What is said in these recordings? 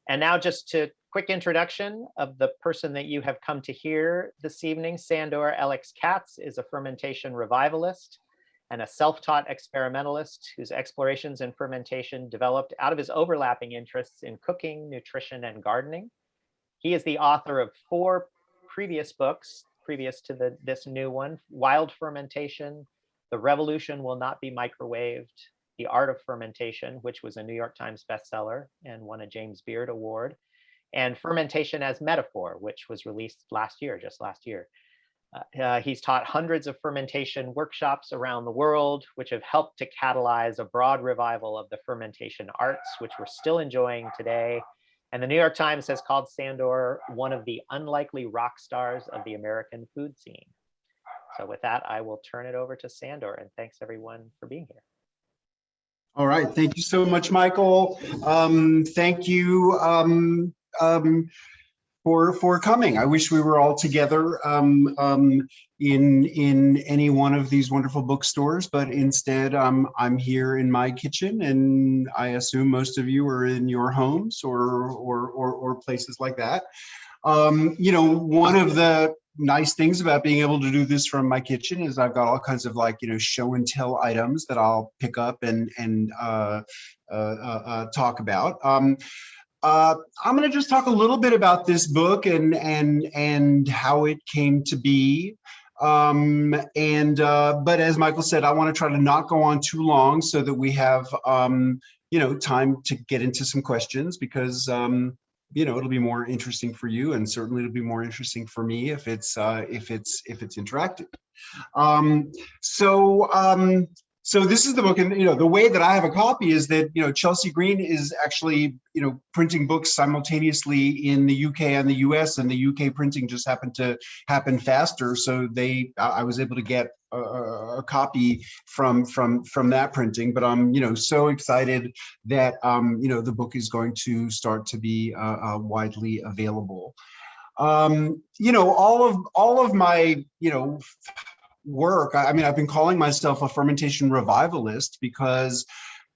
And now just to quick introduction of the person that you have come to hear this evening. Sandor Ellix Katz is a fermentation revivalist and a self-taught experimentalist whose explorations in fermentation developed out of his overlapping interests in cooking, nutrition, and gardening. He is the author of 4 previous books, previous to this new one: Wild Fermentation, The Revolution Will Not Be Microwaved, The Art of Fermentation, which was a New York Times bestseller and won a James Beard Award, and Fermentation as Metaphor, which was released just last year. He's taught hundreds of fermentation workshops around the world, which have helped to catalyze a broad revival of the fermentation arts, which we're still enjoying today. And the New York Times has called Sandor one of the unlikely rock stars of the American food scene. So with that, I will turn it over to Sandor, and thanks everyone for being here. All right, thank you so much, Michael. Thank you for coming. I wish we were all together in any one of these wonderful bookstores, but instead I'm here in my kitchen, and I assume most of you are in your homes or places like that. You know, one of the nice things about being able to do this from my kitchen is I've got all kinds of, like, you know, show and tell items that I'll pick up and talk about. I'm going to just talk a little bit about this book and how it came to be. But as Michael said, I want to try to not go on too long so that we have you know, time to get into some questions, because you know, it'll be more interesting for you, and certainly it'll be more interesting for me if it's interactive. So this is the book, and you know, the way that I have a copy is that, you know, Chelsea Green is actually, you know, printing books simultaneously in the UK and the US, and the UK printing just happened to happen faster, so I was able to get a copy from that printing. But I'm, you know, so excited that you know, the book is going to start to be widely available. You know, all of my, you know, work, I mean, I've been calling myself a fermentation revivalist because,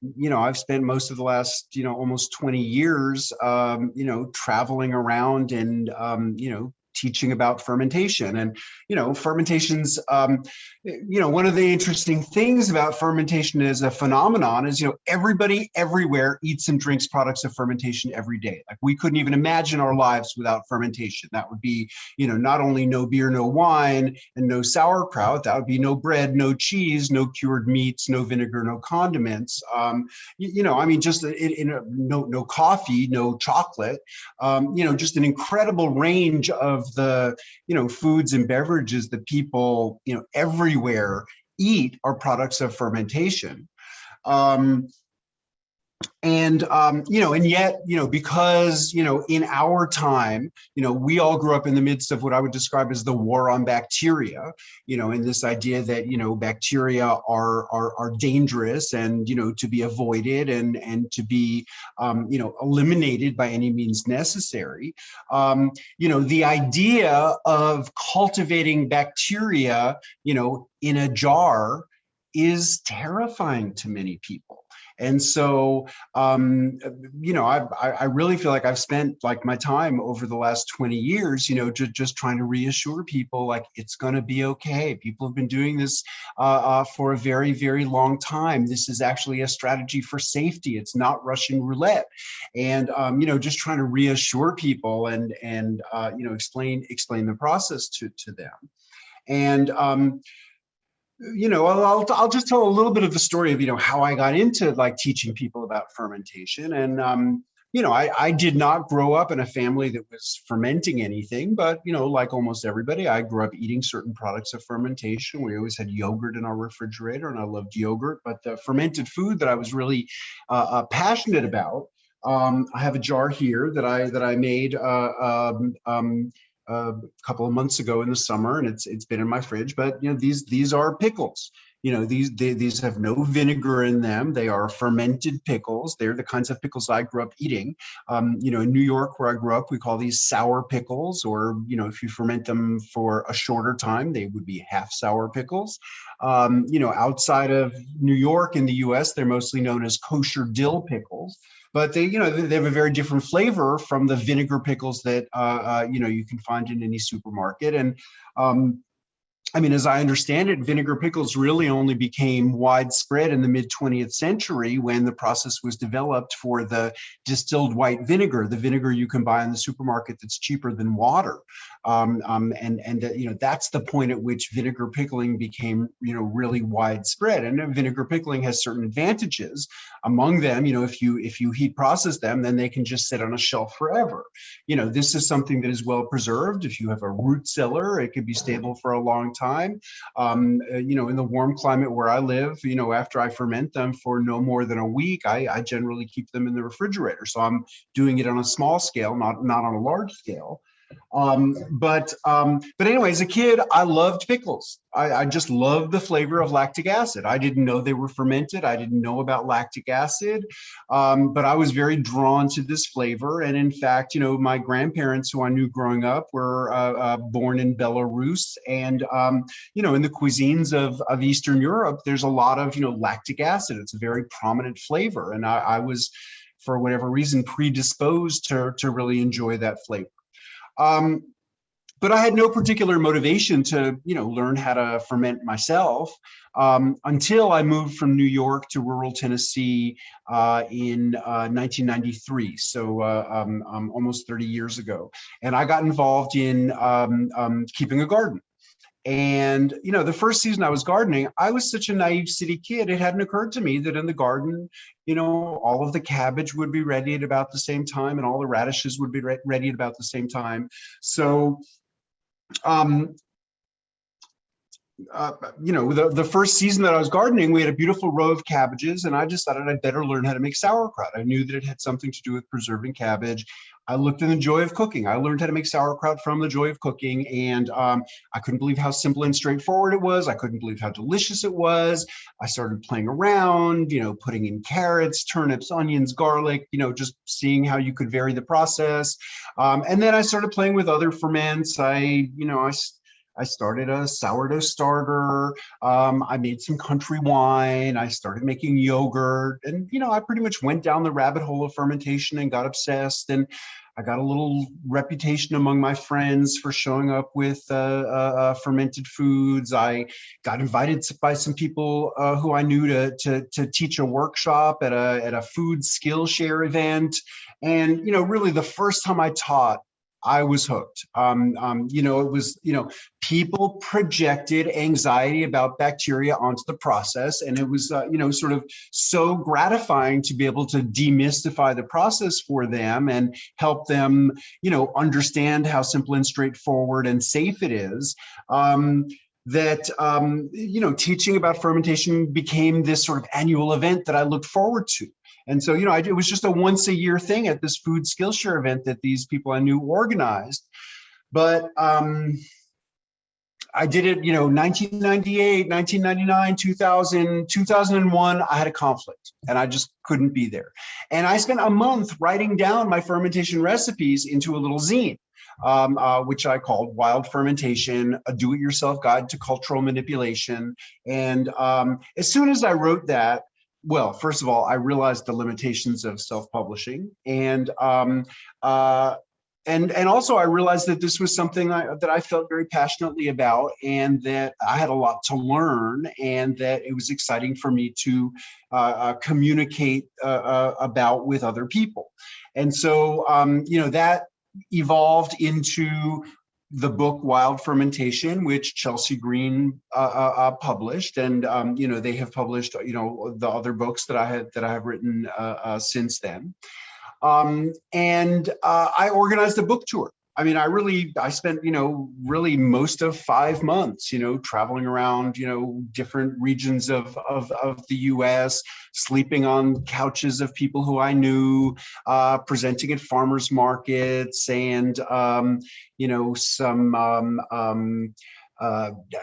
you know, I've spent most of the last, you know, almost 20 years, you know, traveling around and, you know, teaching about fermentation. And, you know, fermentation's, you know, one of the interesting things about fermentation as a phenomenon is, you know, everybody everywhere eats and drinks products of fermentation every day. Like, we couldn't even imagine our lives without fermentation. That would be, you know, not only no beer, no wine, and no sauerkraut, that would be no bread, no cheese, no cured meats, no vinegar, no condiments. You know, I mean, just no coffee, no chocolate, you know, just an incredible range of the, you know, foods and beverages that people, you know, everywhere eat are products of fermentation. You know, and yet, you know, because, you know, in our time, you know, we all grew up in the midst of what I would describe as the war on bacteria, you know, and this idea that, you know, bacteria are dangerous and, you know, to be avoided and to be, you know, eliminated by any means necessary. You know, the idea of cultivating bacteria, you know, in a jar is terrifying to many people. And so, you know, I really feel like I've spent, like, my time over the last 20 years, you know, just trying to reassure people, like, it's going to be okay. People have been doing this for a very, very long time. This is actually a strategy for safety. It's not Russian roulette. And, you know, just trying to reassure people and you know, explain the process to them. And, you know, I'll just tell a little bit of the story of, you know, how I got into, like, teaching people about fermentation. And, you know, I did not grow up in a family that was fermenting anything, but, you know, like almost everybody, I grew up eating certain products of fermentation. We always had yogurt in our refrigerator, and I loved yogurt. But the fermented food that I was really passionate about, I have a jar here that I made a couple of months ago in the summer, and it's been in my fridge. But, you know, these are pickles. You know, these have no vinegar in them. They are fermented pickles. They're the kinds of pickles I grew up eating. You know, in New York, where I grew up, we call these sour pickles, or, you know, if you ferment them for a shorter time, they would be half sour pickles. Outside of New York in the US, they're mostly known as kosher dill pickles. But they have a very different flavor from the vinegar pickles that, you can find in any supermarket. And as I understand it, vinegar pickles really only became widespread in the mid-20th century when the process was developed for the distilled white vinegar, the vinegar you can buy in the supermarket that's cheaper than water. That's the point at which vinegar pickling became, really widespread. And vinegar pickling has certain advantages. Among them, if you heat process them, then they can just sit on a shelf forever. This is something that is well preserved. If you have a root cellar, it could be stable for a long time. In the warm climate where I live, after I ferment them for no more than a week, I generally keep them in the refrigerator. So I'm doing it on a small scale, not on a large scale. But anyway, as a kid, I loved pickles. I just loved the flavor of lactic acid. I didn't know they were fermented. I didn't know about lactic acid, but I was very drawn to this flavor. And in fact, my grandparents, who I knew growing up, were born in Belarus. And, in the cuisines of Eastern Europe, there's a lot of, lactic acid. It's a very prominent flavor. And I was, for whatever reason, predisposed to really enjoy that flavor. But I had no particular motivation to, learn how to ferment myself until I moved from New York to rural Tennessee in 1993, so almost 30 years ago. And I got involved in keeping a garden. And, the first season I was gardening, I was such a naive city kid. It hadn't occurred to me that in the garden, all of the cabbage would be ready at about the same time and all the radishes would be ready at about the same time. So, the first season that I was gardening, we had a beautiful row of cabbages, and I decided I'd better learn how to make sauerkraut. I knew that it had something to do with preserving cabbage. I looked in the joy of cooking. I learned how to make sauerkraut from the joy of cooking, and I couldn't believe how simple and straightforward it was. I couldn't believe how delicious it was. I started playing around, putting in carrots, turnips, onions, garlic, just seeing how you could vary the process. And then I started playing with other ferments. I started a sourdough starter. I made some country wine. I started making yogurt. And, I pretty much went down the rabbit hole of fermentation and got obsessed. And I got a little reputation among my friends for showing up with fermented foods. I got invited by some people who I knew to teach a workshop at a food Skillshare event. And, really the first time I taught, I was hooked. It was, people projected anxiety about bacteria onto the process. And it was, sort of so gratifying to be able to demystify the process for them and help them, understand how simple and straightforward and safe it is. Teaching about fermentation became this sort of annual event that I looked forward to. And so, it was just a once a year thing at this food Skillshare event that these people I knew organized. But I did it, 1998, 1999, 2000, 2001, I had a conflict and I just couldn't be there. And I spent a month writing down my fermentation recipes into a little zine. Which I called Wild Fermentation, a Do-It-Yourself Guide to Cultural Manipulation. And as soon as I wrote that, well, first of all, I realized the limitations of self-publishing, and also I realized that this was something that I felt very passionately about, and that I had a lot to learn, and that it was exciting for me to communicate about with other people. And so, that evolved into the book Wild Fermentation, which Chelsea Green published, and they have published the other books that I have written since then. I organized a book tour. I spent, really most of 5 months, traveling around, different regions of the US, sleeping on couches of people who I knew, presenting at farmers markets, and, some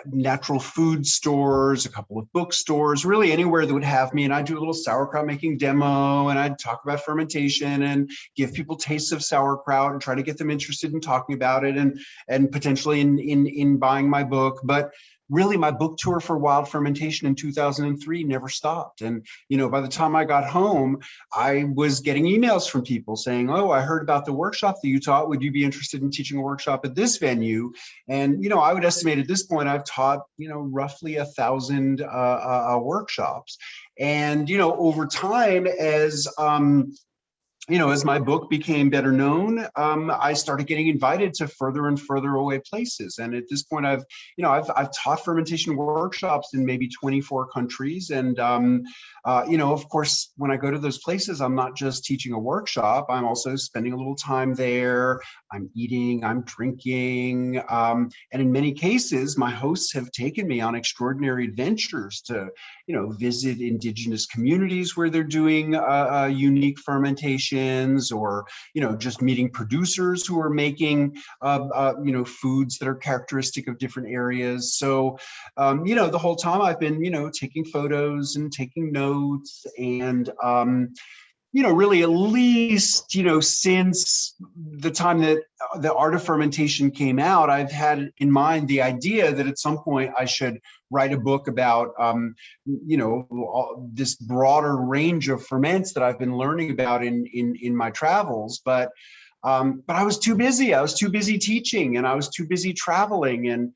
natural food stores, a couple of bookstores, really anywhere that would have me. And I'd do a little sauerkraut making demo, and I'd talk about fermentation and give people tastes of sauerkraut and try to get them interested in talking about it and potentially in buying my book. But really my book tour for wild fermentation in 2003 never stopped. And, by the time I got home, I was getting emails from people saying, oh, I heard about the workshop that you taught. Would you be interested in teaching a workshop at this venue? And, I would estimate at this point, I've taught, roughly 1,000 workshops. And, over time, as my book became better known, I started getting invited to further and further away places. And at this point, I've taught fermentation workshops in maybe 24 countries. And, of course, when I go to those places, I'm not just teaching a workshop. I'm also spending a little time there. I'm eating, I'm drinking. And in many cases, my hosts have taken me on extraordinary adventures to, visit indigenous communities where they're doing unique fermentation, or just meeting producers who are making foods that are characteristic of different areas. So the whole time I've been taking photos and taking notes, and really at least since the time that the Art of Fermentation came out, I've had in mind the idea that at some point I should write a book about this broader range of ferments that I've been learning about in my travels, but I was too busy. I was too busy teaching, and I was too busy traveling, and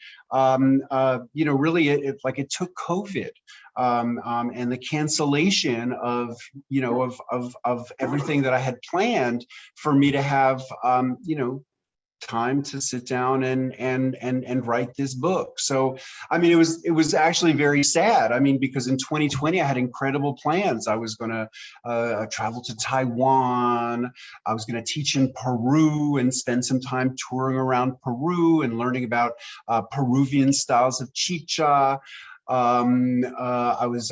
really it took COVID and the cancellation of everything that I had planned for me to have time to sit down and write this book. So, it was actually very sad. Because in 2020 I had incredible plans. I was going to travel to Taiwan. I was going to teach in Peru and spend some time touring around Peru and learning about Peruvian styles of chicha. I was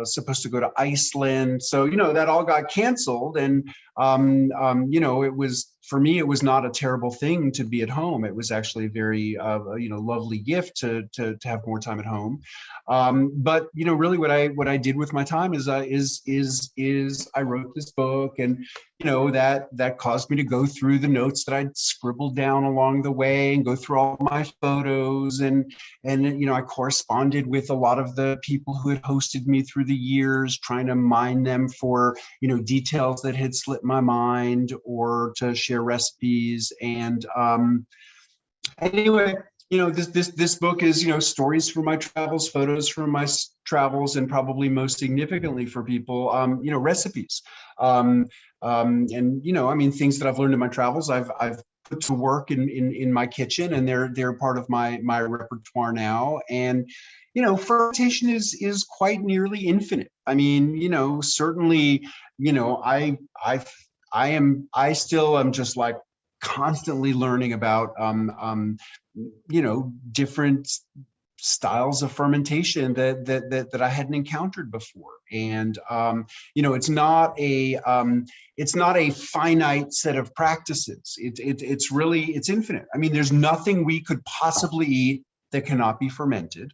supposed to go to Iceland. So, that all got canceled. And, for me, it was not a terrible thing to be at home. It was actually a very, lovely gift to have more time at home. But, really what I did with my time is I wrote this book, and, that caused me to go through the notes that I'd scribbled down along the way and go through all my photos. And I corresponded with a lot of the people who had hosted me through the years, trying to mine them for, details that had slipped my mind, or to share recipes. And anyway, this book is, stories from my travels, photos from my travels, and probably most significantly for people, recipes. And, things that I've learned in my travels, I've put to work in my kitchen, and they're part of my repertoire now. And, fermentation is quite nearly infinite. Certainly, I still am just like constantly learning about, different styles of fermentation that I hadn't encountered before. And, it's not a finite set of practices. It's infinite. There's nothing we could possibly eat that cannot be fermented.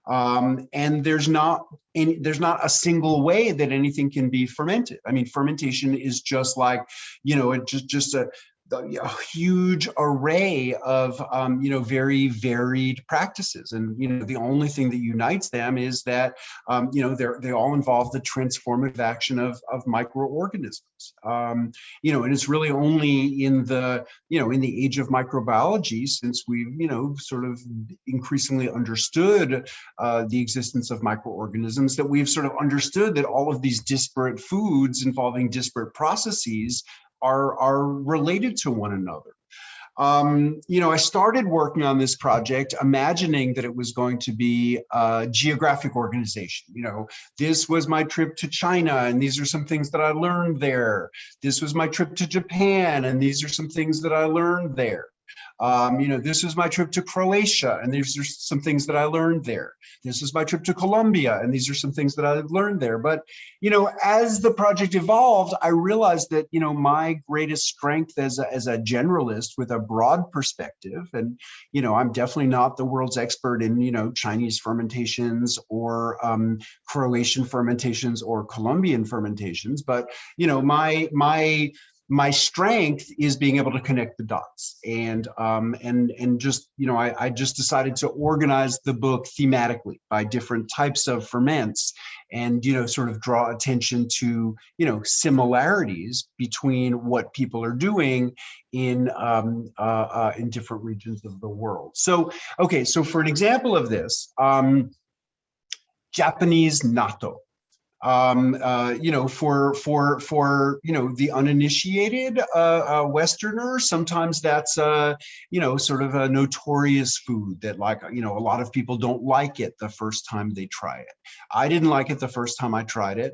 And there's not a single way that anything can be fermented. Fermentation is just like, just a huge array of, very varied practices. And, the only thing that unites them is that, they all involve the transformative action of microorganisms. And it's really only in the age of microbiology, since we've, sort of increasingly understood the existence of microorganisms, that we've sort of understood that all of these disparate foods involving disparate processes are related to one another. I started working on this project imagining that it was going to be a geographic organization. This was my trip to China, and these are some things that I learned there. This was my trip to Japan, and these are some things that I learned there. This was my trip to Croatia, and these are some things that I learned there. This was my trip to Colombia, and these are some things that I learned there. But, as the project evolved, I realized that, my greatest strength as a generalist with a broad perspective, and, I'm definitely not the world's expert in, Chinese fermentations or Croatian fermentations or Colombian fermentations, but, my my strength is being able to connect the dots, and just, you know, I just decided to organize the book thematically by different types of ferments, and, you know, sort of draw attention to, you know, similarities between what people are doing in different regions of the world. So, okay, so for an example of this, Japanese natto. You know, for you know, the uninitiated Westerner, sometimes that's you know, sort of a notorious food that, like, you know, a lot of people don't like it the first time they try it. I didn't like it the first time I tried it.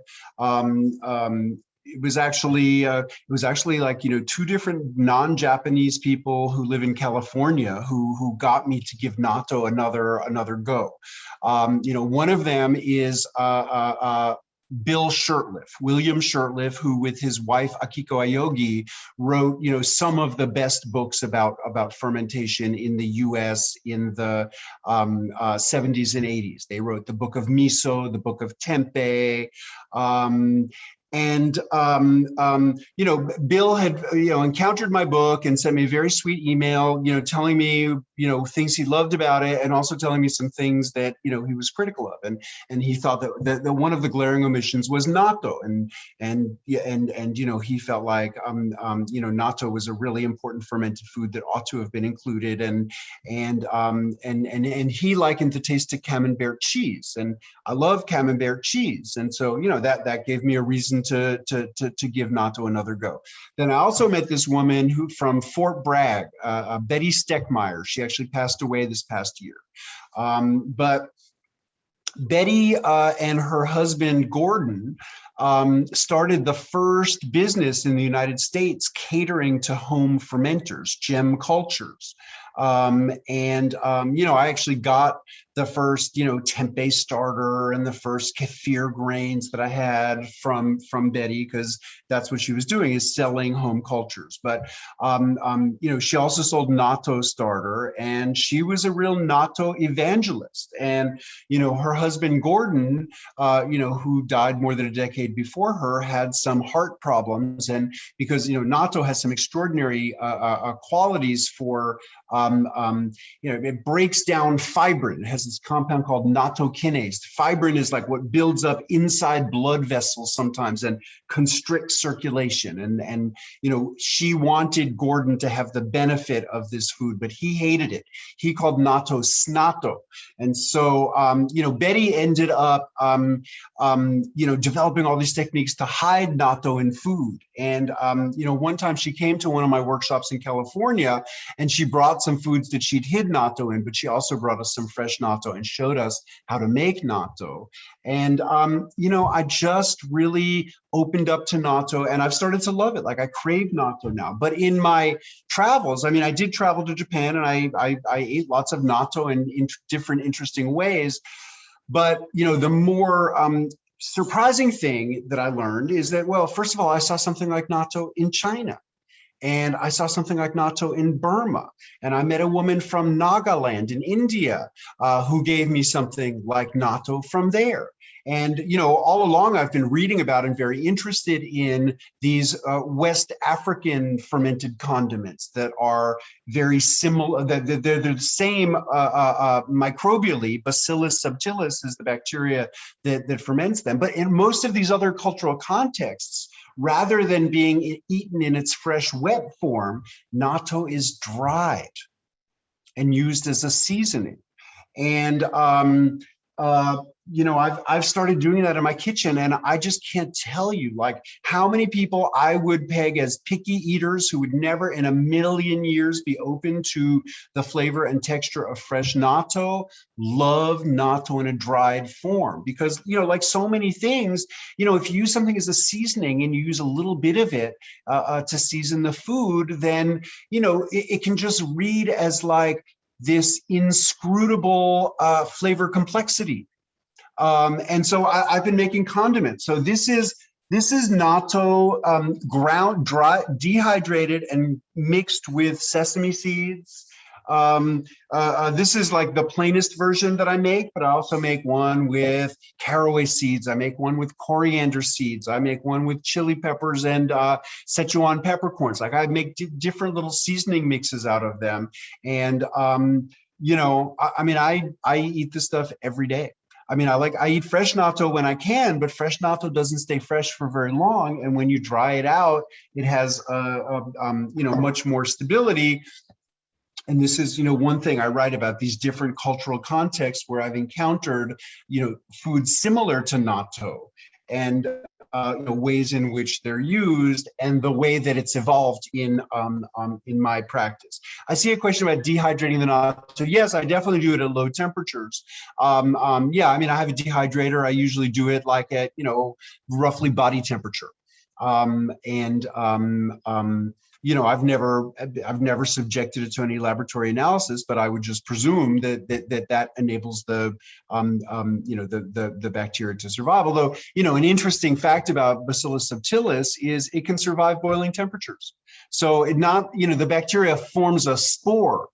It was actually like, you know, two different non-Japanese people who live in California who got me to give natto another go. You know, one of them is William Shurtleff, who with his wife Akiko Ayogi wrote, you know, some of the best books about fermentation in the U.S. in the 70s and 80s. They wrote the book of miso, the book of tempeh. And you know, Bill had, you know, encountered my book and sent me a very sweet email, you know, telling me, you know, things he loved about it, and also telling me some things that, you know, he was critical of, and he thought that one of the glaring omissions was natto, and you know, he felt like you know, natto was a really important fermented food that ought to have been included, and he likened the taste to camembert cheese, and I love camembert cheese, and so, you know, that gave me a reason to give natto another go. Then I also met this woman who from Fort Bragg, Betty Steckmeyer. She actually passed away this past year. But Betty and her husband Gordon started the first business in the United States catering to home fermenters, gem cultures. You know, I actually got the first, you know, tempeh starter and the first kefir grains that I had from Betty, because that's what she was doing, is selling home cultures. But you know, she also sold natto starter, and she was a real natto evangelist. And, you know, her husband Gordon, you know, who died more than a decade before her, had some heart problems, and because, you know, natto has some extraordinary qualities for you know, it breaks down fibrin. It has this compound called nattokinase. Fibrin is like what builds up inside blood vessels sometimes and constricts circulation. And you know, she wanted Gordon to have the benefit of this food, but he hated it. He called natto snatto. And so, you know, Betty ended up, you know, developing all these techniques to hide natto in food. And, you know, one time she came to one of my workshops in California, and she brought some foods that she'd hid natto in, but she also brought us some fresh natto and showed us how to make natto. And, you know, I just really opened up to natto, and I've started to love it. Like, I crave natto now. But in my travels, I mean, I did travel to Japan, and I ate lots of natto in different interesting ways. But, you know, the more surprising thing that I learned is that, well, first of all, I saw something like natto in China. And I saw something like natto in Burma. And I met a woman from Nagaland in India who gave me something like natto from there. And, you know, all along I've been reading about and very interested in these West African fermented condiments that are very similar, they're the same microbially. Bacillus subtilis is the bacteria that ferments them. But in most of these other cultural contexts, rather than being eaten in its fresh, wet form, natto is dried and used as a seasoning. And you know, I've started doing that in my kitchen, and I just can't tell you, like, how many people I would peg as picky eaters who would never in a million years be open to the flavor and texture of fresh natto love natto in a dried form. Because, you know, like so many things, you know, if you use something as a seasoning and you use a little bit of it to season the food, then, you know, it can just read as like this inscrutable flavor complexity. And so I've been making condiments. So this is natto ground, dry, dehydrated, and mixed with sesame seeds, This is like the plainest version that I make, but I also make one with caraway seeds. I make one with coriander seeds. I make one with chili peppers and Szechuan peppercorns. Like I make different little seasoning mixes out of them. And, you know, I mean, I eat this stuff every day. I mean, I eat fresh natto when I can, but fresh natto doesn't stay fresh for very long. And when you dry it out, it has, you know, much more stability. And this is, you know, one thing I write about, these different cultural contexts where I've encountered, you know, foods similar to natto and you know, ways in which they're used and the way that it's evolved in my practice. I see a question about dehydrating the natto. Yes, I definitely do it at low temperatures. Yeah, I mean, I have a dehydrator. I usually do it like at, you know, roughly body temperature. You know, I've never subjected it to any laboratory analysis, but I would just presume that enables the you know, the bacteria to survive. Although, you know, an interesting fact about Bacillus subtilis is it can survive boiling temperatures. So it not, you know, the bacteria forms a spore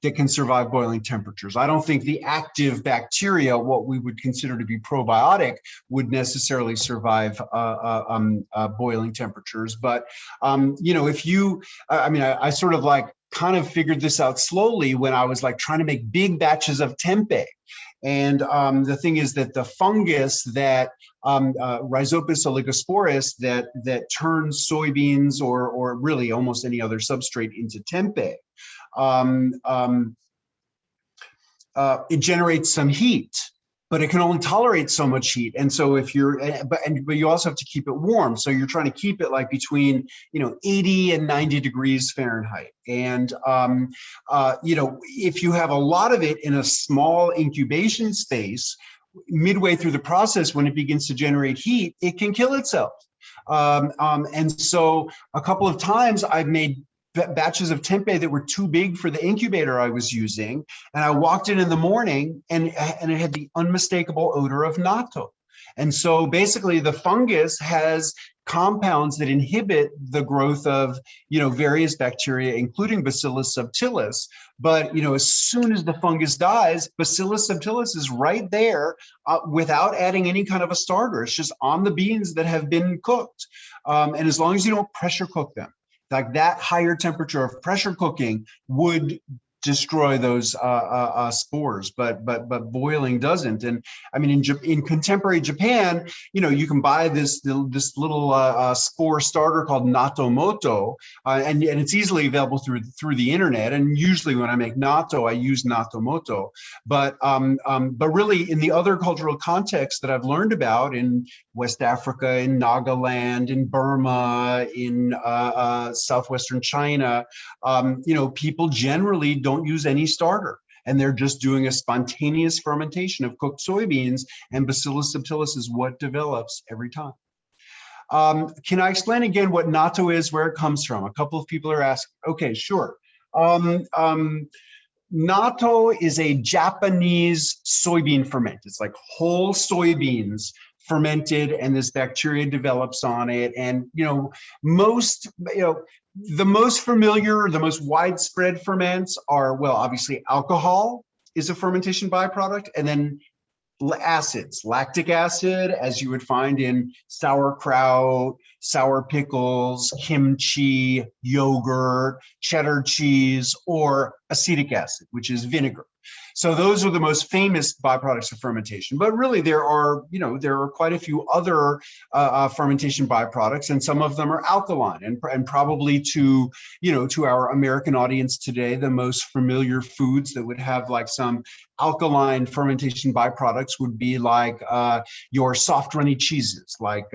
that can survive boiling temperatures. I don't think the active bacteria, what we would consider to be probiotic, would necessarily survive boiling temperatures. But, you know, if you, I mean, I sort of like kind of figured this out slowly when I was like trying to make big batches of tempeh. And the thing is that the fungus that Rhizopus oligosporus that turns soybeans or really almost any other substrate into tempeh, it generates some heat, but it can only tolerate so much heat. And so if you're, but you also have to keep it warm. So you're trying to keep it like between, you know, 80 and 90 degrees Fahrenheit. And, you know, if you have a lot of it in a small incubation space, midway through the process, when it begins to generate heat, it can kill itself. And so a couple of times I've made batches of tempeh that were too big for the incubator I was using. And I walked in the morning and it had the unmistakable odor of natto. And so basically the fungus has compounds that inhibit the growth of, you know, various bacteria, including Bacillus subtilis. But, you know, as soon as the fungus dies, Bacillus subtilis is right there without adding any kind of a starter. It's just on the beans that have been cooked. And as long as you don't pressure cook them, like that higher temperature of pressure cooking would destroy those spores, but boiling doesn't. And I mean, in contemporary Japan, you know, you can buy this little spore starter called Natto Moto, and it's easily available through the internet. And usually when I make natto, I use Natto Moto. But really, in the other cultural contexts that I've learned about in West Africa, in Nagaland, in Burma, in southwestern China, you know, people generally don't use any starter, and they're just doing a spontaneous fermentation of cooked soybeans, and Bacillus subtilis is what develops every time. Can I explain again what natto is, where it comes from? A couple of people are asking. Okay, sure. Natto is a Japanese soybean ferment. It's like whole soybeans fermented, and this bacteria develops on it. And, you know, the most familiar, the most widespread ferments are, well, obviously alcohol is a fermentation byproduct, and then acids, lactic acid, as you would find in sauerkraut, sour pickles, kimchi, yogurt, cheddar cheese, or acetic acid, which is vinegar. So those are the most famous byproducts of fermentation. But really, there are quite a few other fermentation byproducts, and some of them are alkaline. And probably to our American audience today, the most familiar foods that would have like some alkaline fermentation byproducts would be like your soft runny cheeses, like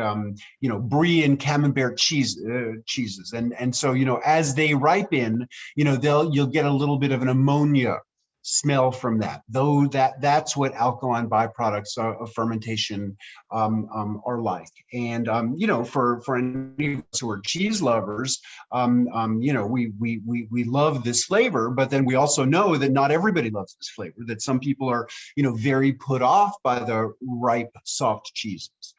brie and camembert cheeses. And so as they ripen, you'll get a little bit of an ammonia smell from that, though that's what alkaline byproducts of fermentation are like. And for any of us who are cheese lovers, we love this flavor, but then we also know that not everybody loves this flavor, that some people are very put off by the ripe soft cheeses.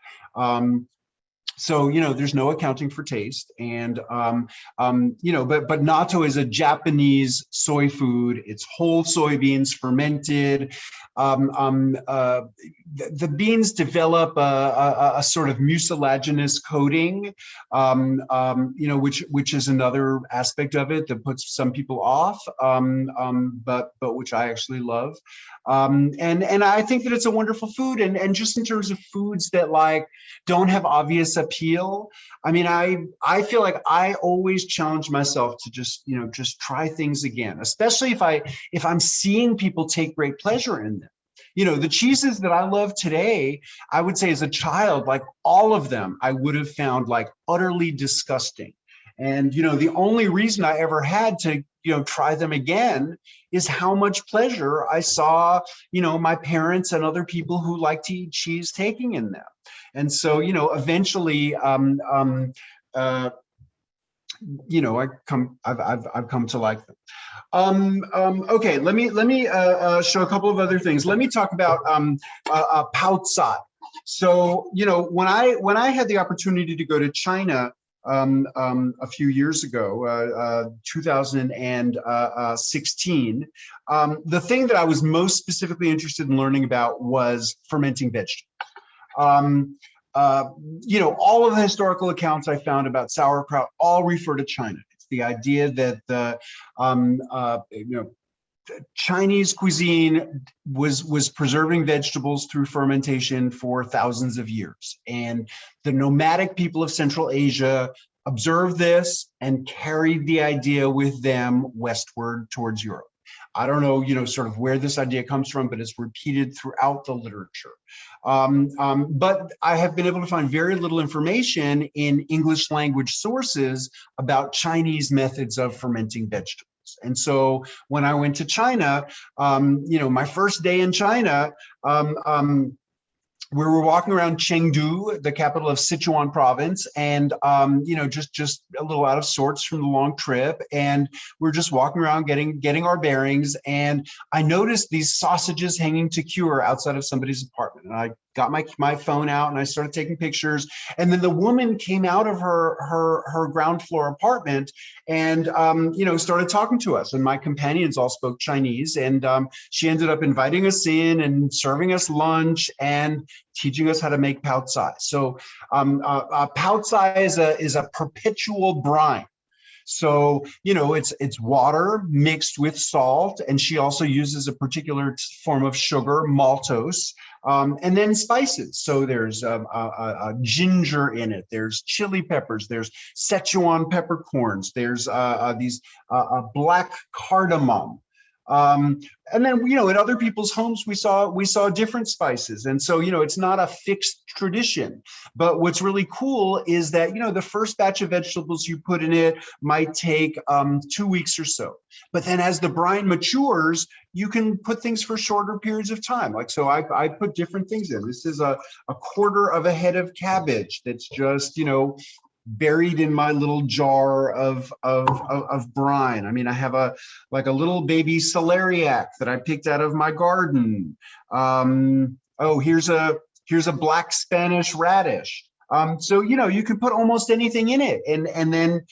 So, there's no accounting for taste. And, but natto is a Japanese soy food. It's whole soybeans fermented. The beans develop a sort of mucilaginous coating, which is another aspect of it that puts some people off, but which I actually love. And I think that it's a wonderful food. And just in terms of foods that like don't have obvious appeal, I mean, I feel like I always challenge myself to just try things again, especially if I'm seeing people take great pleasure in them. The cheeses that I love today, I would say as a child, like all of them, I would have found like utterly disgusting. And, the only reason I ever had to, try them again is how much pleasure I saw, my parents and other people who like to eat cheese taking in them. And so, eventually, I've come to like them. Okay, let me show a couple of other things. Let me talk about Paozai. So, when I had the opportunity to go to China a few years ago, 2016, the thing that I was most specifically interested in learning about was fermenting vegetables. All of the historical accounts I found about sauerkraut all refer to China. It's the idea that the Chinese cuisine was preserving vegetables through fermentation for thousands of years. And the nomadic people of Central Asia observed this and carried the idea with them westward towards Europe. I don't know, sort of where this idea comes from, but it's repeated throughout the literature. But I have been able to find very little information in English language sources about Chinese methods of fermenting vegetables. And so when I went to China, my first day in China, we were walking around Chengdu, the capital of Sichuan province, and just a little out of sorts from the long trip. And we're just walking around getting our bearings. And I noticed these sausages hanging to cure outside of somebody's apartment. And I got my phone out and I started taking pictures. And then the woman came out of her ground floor apartment and started talking to us. And my companions all spoke Chinese. And she ended up inviting us in and serving us lunch and teaching us how to make Paozai. So Paozai is a perpetual brine. So, it's water mixed with salt, and she also uses a particular form of sugar, maltose, and then spices. So there's ginger in it, there's chili peppers, there's Szechuan peppercorns, there's these black cardamom. And then, in other people's homes, we saw different spices. And so, it's not a fixed tradition. But what's really cool is that, the first batch of vegetables you put in it might take 2 weeks or so. But then as the brine matures, you can put things for shorter periods of time. Like, so I put different things in. This is a quarter of a head of cabbage that's just, buried in my little jar of brine. I mean, I have a little baby celeriac that I picked out of my garden. Here's a black Spanish radish. So you can put almost anything in it, and then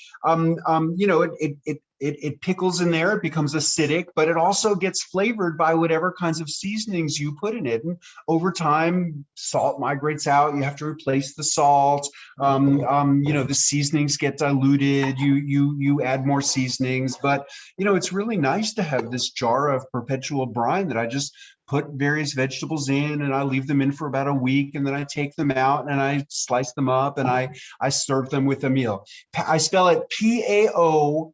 it pickles in there. It becomes acidic, but it also gets flavored by whatever kinds of seasonings you put in it. And over time, salt migrates out. You have to replace the salt. The seasonings get diluted. You add more seasonings, but it's really nice to have this jar of perpetual brine that I just put various vegetables in, and I leave them in for about a week, and then I take them out and I slice them up and I serve them with a meal. I spell it P-A-O,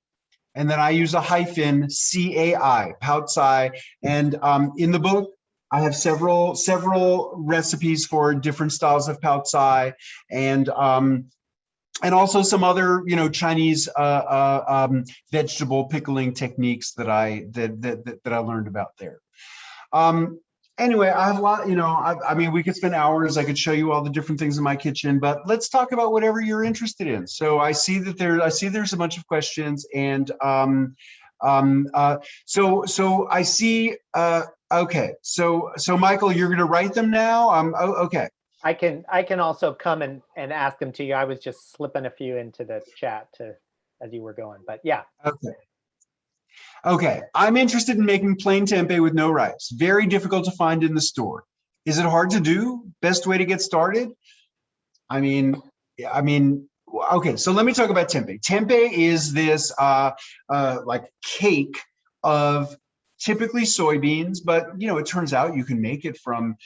and then I use a hyphen, C-A-I, Paozai. And in the book, I have several recipes for different styles of Paozai, and also some other, Chinese vegetable pickling techniques that I learned about there. Anyway, I have a lot, I mean, we could spend hours. I could show you all the different things in my kitchen, but let's talk about whatever you're interested in. So I see there's a bunch of questions, and so I see. Okay, so Michael, you're going to write them now. Okay. I can also come and ask them to you. I was just slipping a few into the chat as you were going, but yeah. Okay. Okay, I'm interested in making plain tempeh with no rice. Very difficult to find in the store. Is it hard to do? Best way to get started? I mean, okay, so let me talk about tempeh. Tempeh is this like cake of typically soybeans, but it turns out you can make it from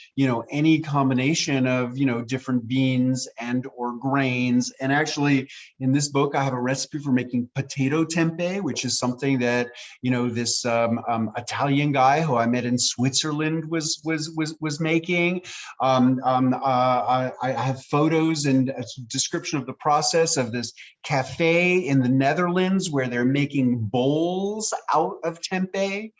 any combination of different beans and or grains. And actually, in this book, I have a recipe for making potato tempeh, which is something that this Italian guy who I met in Switzerland was making. I have photos and a description of the process of this cafe in the Netherlands where they're making bowls out of tempeh,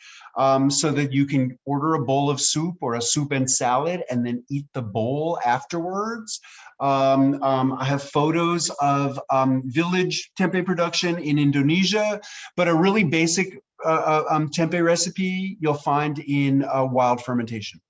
so that you can order a bowl of soup or a soup and salad and then eat the bowl afterwards. I have photos of village tempeh production in Indonesia, but a really basic tempeh recipe you'll find in wild fermentation.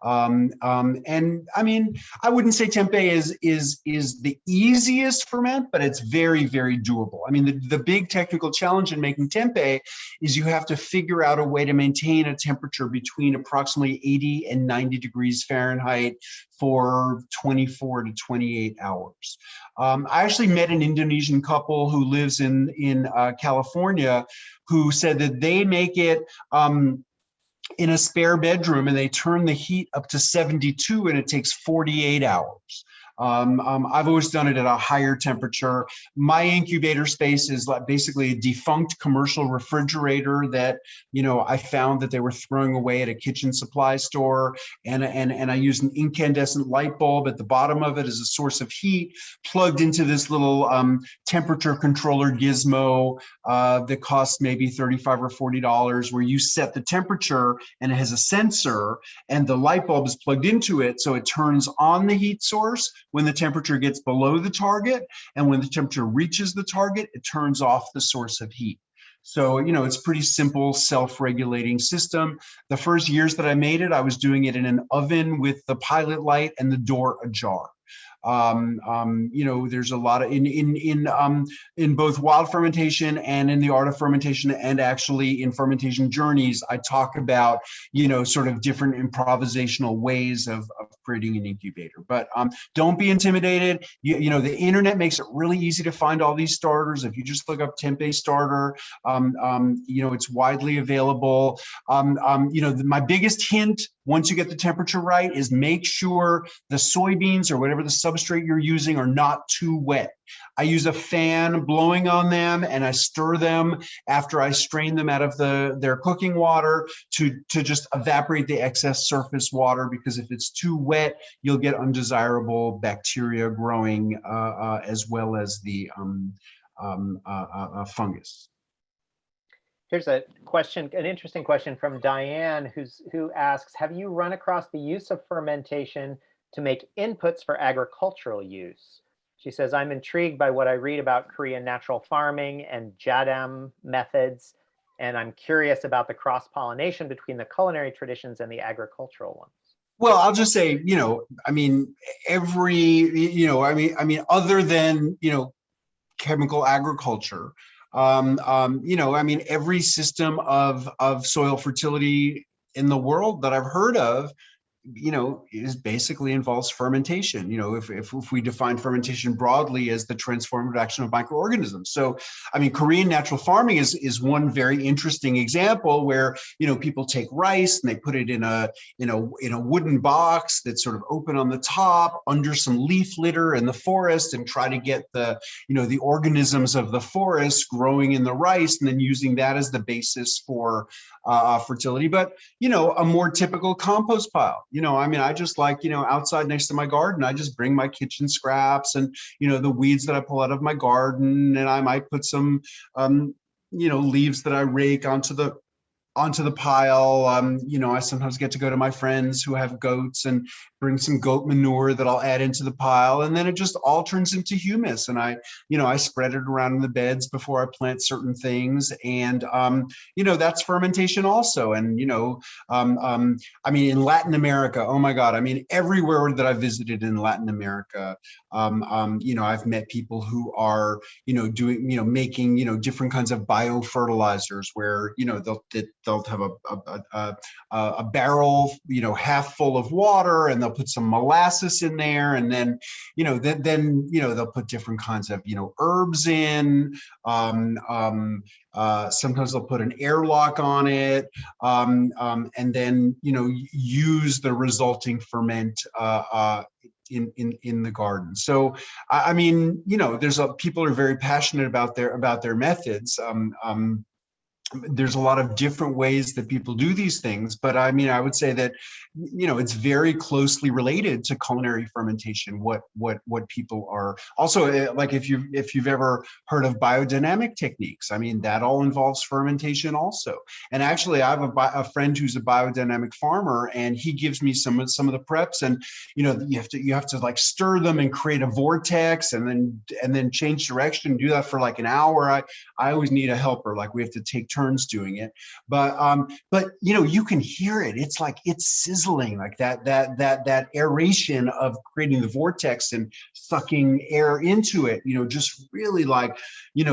And I mean, I wouldn't say tempeh is the easiest ferment, but it's very, very doable. I mean, the big technical challenge in making tempeh is you have to figure out a way to maintain a temperature between approximately 80 and 90 degrees Fahrenheit for 24 to 28 hours. I actually met an Indonesian couple who lives in California who said that they make it in a spare bedroom and they turn the heat up to 72 and it takes 48 hours. I've always done it at a higher temperature. My incubator space is like basically a defunct commercial refrigerator that, I found that they were throwing away at a kitchen supply store. And I used an incandescent light bulb. At the bottom of it is a source of heat plugged into this little temperature controller gizmo that costs maybe $35 or $40, where you set the temperature and it has a sensor and the light bulb is plugged into it. So it turns on the heat source when the temperature gets below the target, and when the temperature reaches the target, it turns off the source of heat. So, it's a pretty simple self-regulating system. The first years that I made it, I was doing it in an oven with the pilot light and the door ajar. There's a lot of in both wild fermentation and in the art of fermentation, and actually in fermentation journeys, I talk about sort of different improvisational ways of creating an incubator. But don't be intimidated. The internet makes it really easy to find all these starters. If you just look up tempeh starter, it's widely available. My biggest hint once you get the temperature right is make sure the soybeans or whatever the substrate you're using are not too wet. I use a fan blowing on them and I stir them after I strain them out of their cooking water to just evaporate the excess surface water, because if it's too wet, you'll get undesirable bacteria growing as well as the fungus. Here's a question, an interesting question from Diane, who asks, have you run across the use of fermentation to make inputs for agricultural use? She says, I'm intrigued by what I read about Korean natural farming and jadam methods, and I'm curious about the cross-pollination between the culinary traditions and the agricultural ones. Well, I'll just say, other than, chemical agriculture, every system of soil fertility in the world that I've heard of, is basically involves fermentation. If we define fermentation broadly as the transformative action of microorganisms. So, Korean natural farming is one very interesting example where, people take rice and they put it in a wooden box that's sort of open on the top under some leaf litter in the forest, and try to get the organisms of the forest growing in the rice, and then using that as the basis for fertility. But, a more typical compost pile. I just like, outside next to my garden, I just bring my kitchen scraps and, the weeds that I pull out of my garden, and I might put some, leaves that I rake onto the pile. I sometimes get to go to my friends who have goats and bring some goat manure that I'll add into the pile, and then it just all turns into humus. And I spread it around in the beds before I plant certain things, and that's fermentation also. And I mean, in Latin America, oh my God, I mean, everywhere that I visited in Latin America, I've met people who are making different kinds of biofertilizers where they'll have a barrel half full of water, and they'll put some molasses in there, and then they'll put different kinds of herbs in. Sometimes they'll put an airlock on it, and then use the resulting ferment in the garden. So I mean, people are very passionate about their methods. There's a lot of different ways that people do these things, but I mean, I would say that it's very closely related to culinary fermentation. What people are also like, if you've ever heard of biodynamic techniques, I mean, that all involves fermentation also. And actually, I have a friend who's a biodynamic farmer, and he gives me some of the preps, and you have to like stir them and create a vortex, and then change direction and do that for like an hour. I always need a helper. Like, we have to take turns doing it, but you can hear it. It's like, it's sizzling, like that aeration of creating the vortex and sucking air into it, just really like,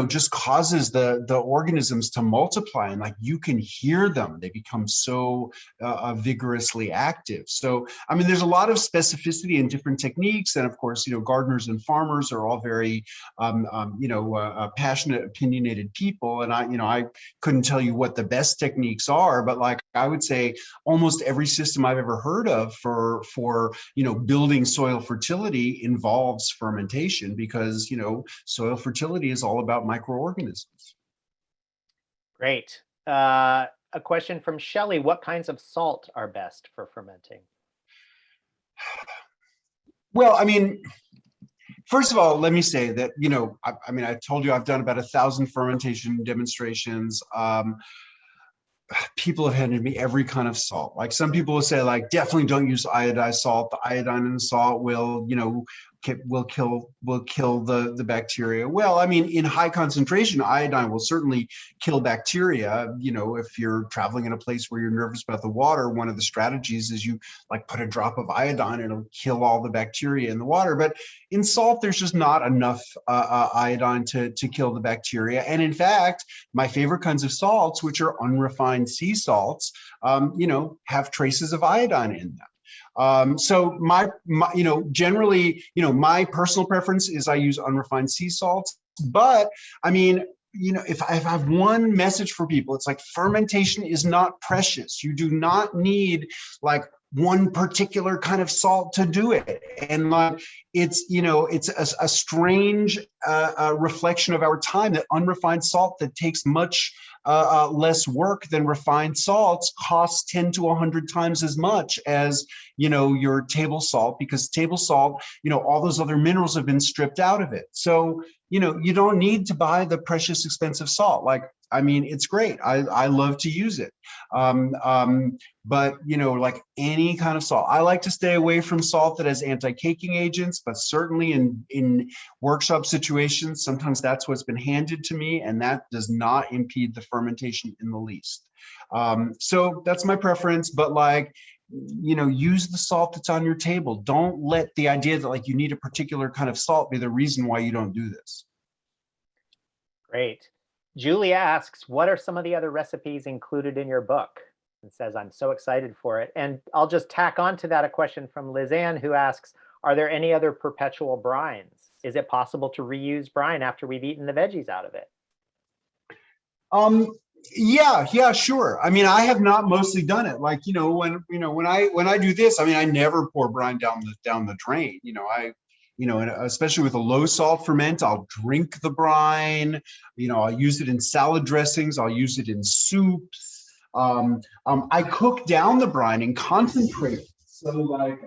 just causes the organisms to multiply, and like you can hear them. They become so vigorously active. So I mean, there's a lot of specificity in different techniques, and of course, gardeners and farmers are all very passionate, opinionated people, and I couldn't tell you what the best techniques are, but like, I would say almost every system I've ever heard of for building soil fertility involves fermentation, because soil fertility is all about microorganisms. Great. A question from Shelley: what kinds of salt are best for fermenting? Well, I mean, first of all, let me say that, I mean, I told you I've done about 1,000 fermentation demonstrations. People have handed me every kind of salt. Like, some people will say, like, definitely don't use iodized salt. The iodine in the salt will kill the bacteria. Well, I mean, in high concentration, iodine will certainly kill bacteria. If you're traveling in a place where you're nervous about the water, one of the strategies is you like put a drop of iodine, and it'll kill all the bacteria in the water. But in salt, there's just not enough iodine to kill the bacteria. And in fact, my favorite kinds of salts, which are unrefined sea salts, have traces of iodine in them. So generally, my personal preference is I use unrefined sea salts. But I mean, if I have one message for people, it's like, fermentation is not precious. You do not need like one particular kind of salt to do it. And like, it's a strange reflection of our time that unrefined salt that takes much less work than refined salts costs 10 to 100 times as much as your table salt, because table salt, all those other minerals have been stripped out of it. So you don't need to buy the precious expensive salt. Like, I mean, it's great. I love to use it. But like any kind of salt, I like to stay away from salt that has anti-caking agents, but certainly in workshop situations, sometimes that's what's been handed to me, and that does not impede the fermentation in the least. So that's my preference, but like, use the salt that's on your table. Don't let the idea that like you need a particular kind of salt be the reason why you don't do this. Great. Julie asks, what are some of the other recipes included in your book? And says, I'm so excited for it. And I'll just tack on to that a question from Liz Ann, who asks, are there any other perpetual brines? Is it possible to reuse brine after we've eaten the veggies out of it? Yeah, sure. I mean, I have not mostly done it. Like, when I do this, I mean, I never pour brine down the drain. And especially with a low salt ferment, I'll drink the brine. I'll use it in salad dressings. I'll use it in soups. I cook down the brine and concentrate. So like,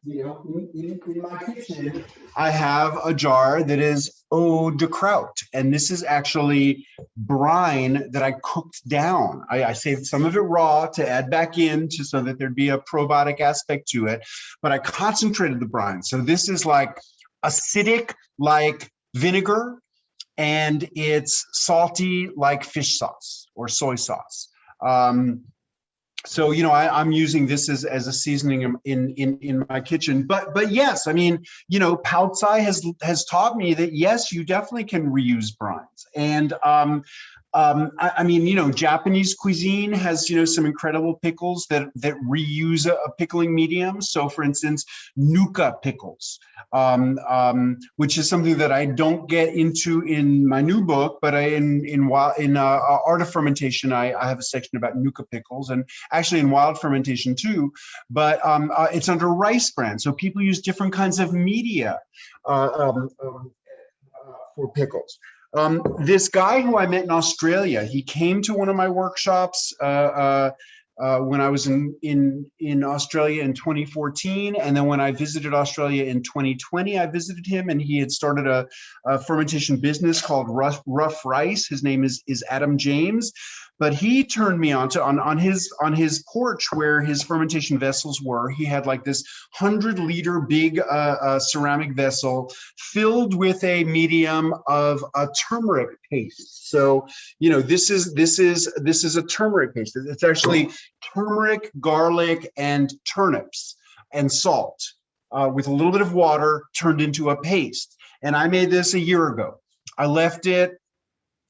you know, in my kitchen, I have a jar that is eau de kraut. And this is actually brine that I cooked down. I saved some of it raw to add back in so that there'd be a probiotic aspect to it, but I concentrated the brine. So this is like acidic like vinegar, and it's salty like fish sauce or soy sauce. So, you know, I'm using this as a seasoning in my kitchen. But yes, I mean, you know, Poutsai has taught me that, yes, you definitely can reuse brines. And I mean, you know, Japanese cuisine has, you know, some incredible pickles that reuse a pickling medium. So, for instance, Nuka Pickles, which is something that I don't get into in my new book, but in Art of Fermentation, I have a section about Nuka Pickles, and actually in Wild Fermentation too. But it's under rice bran, so people use different kinds of media for pickles. This guy who I met in Australia, he came to one of my workshops when I was in Australia in 2014, and then when I visited Australia in 2020, I visited him, and he had started a fermentation business called Rough Rice. His name is Adam James. But he turned me on to on his porch where his fermentation vessels were. He had like this 100-liter big ceramic vessel filled with a medium of a turmeric paste. So, you know, this is a turmeric paste. It's actually turmeric, garlic, and turnips and salt with a little bit of water turned into a paste. And I made this a year ago. I left it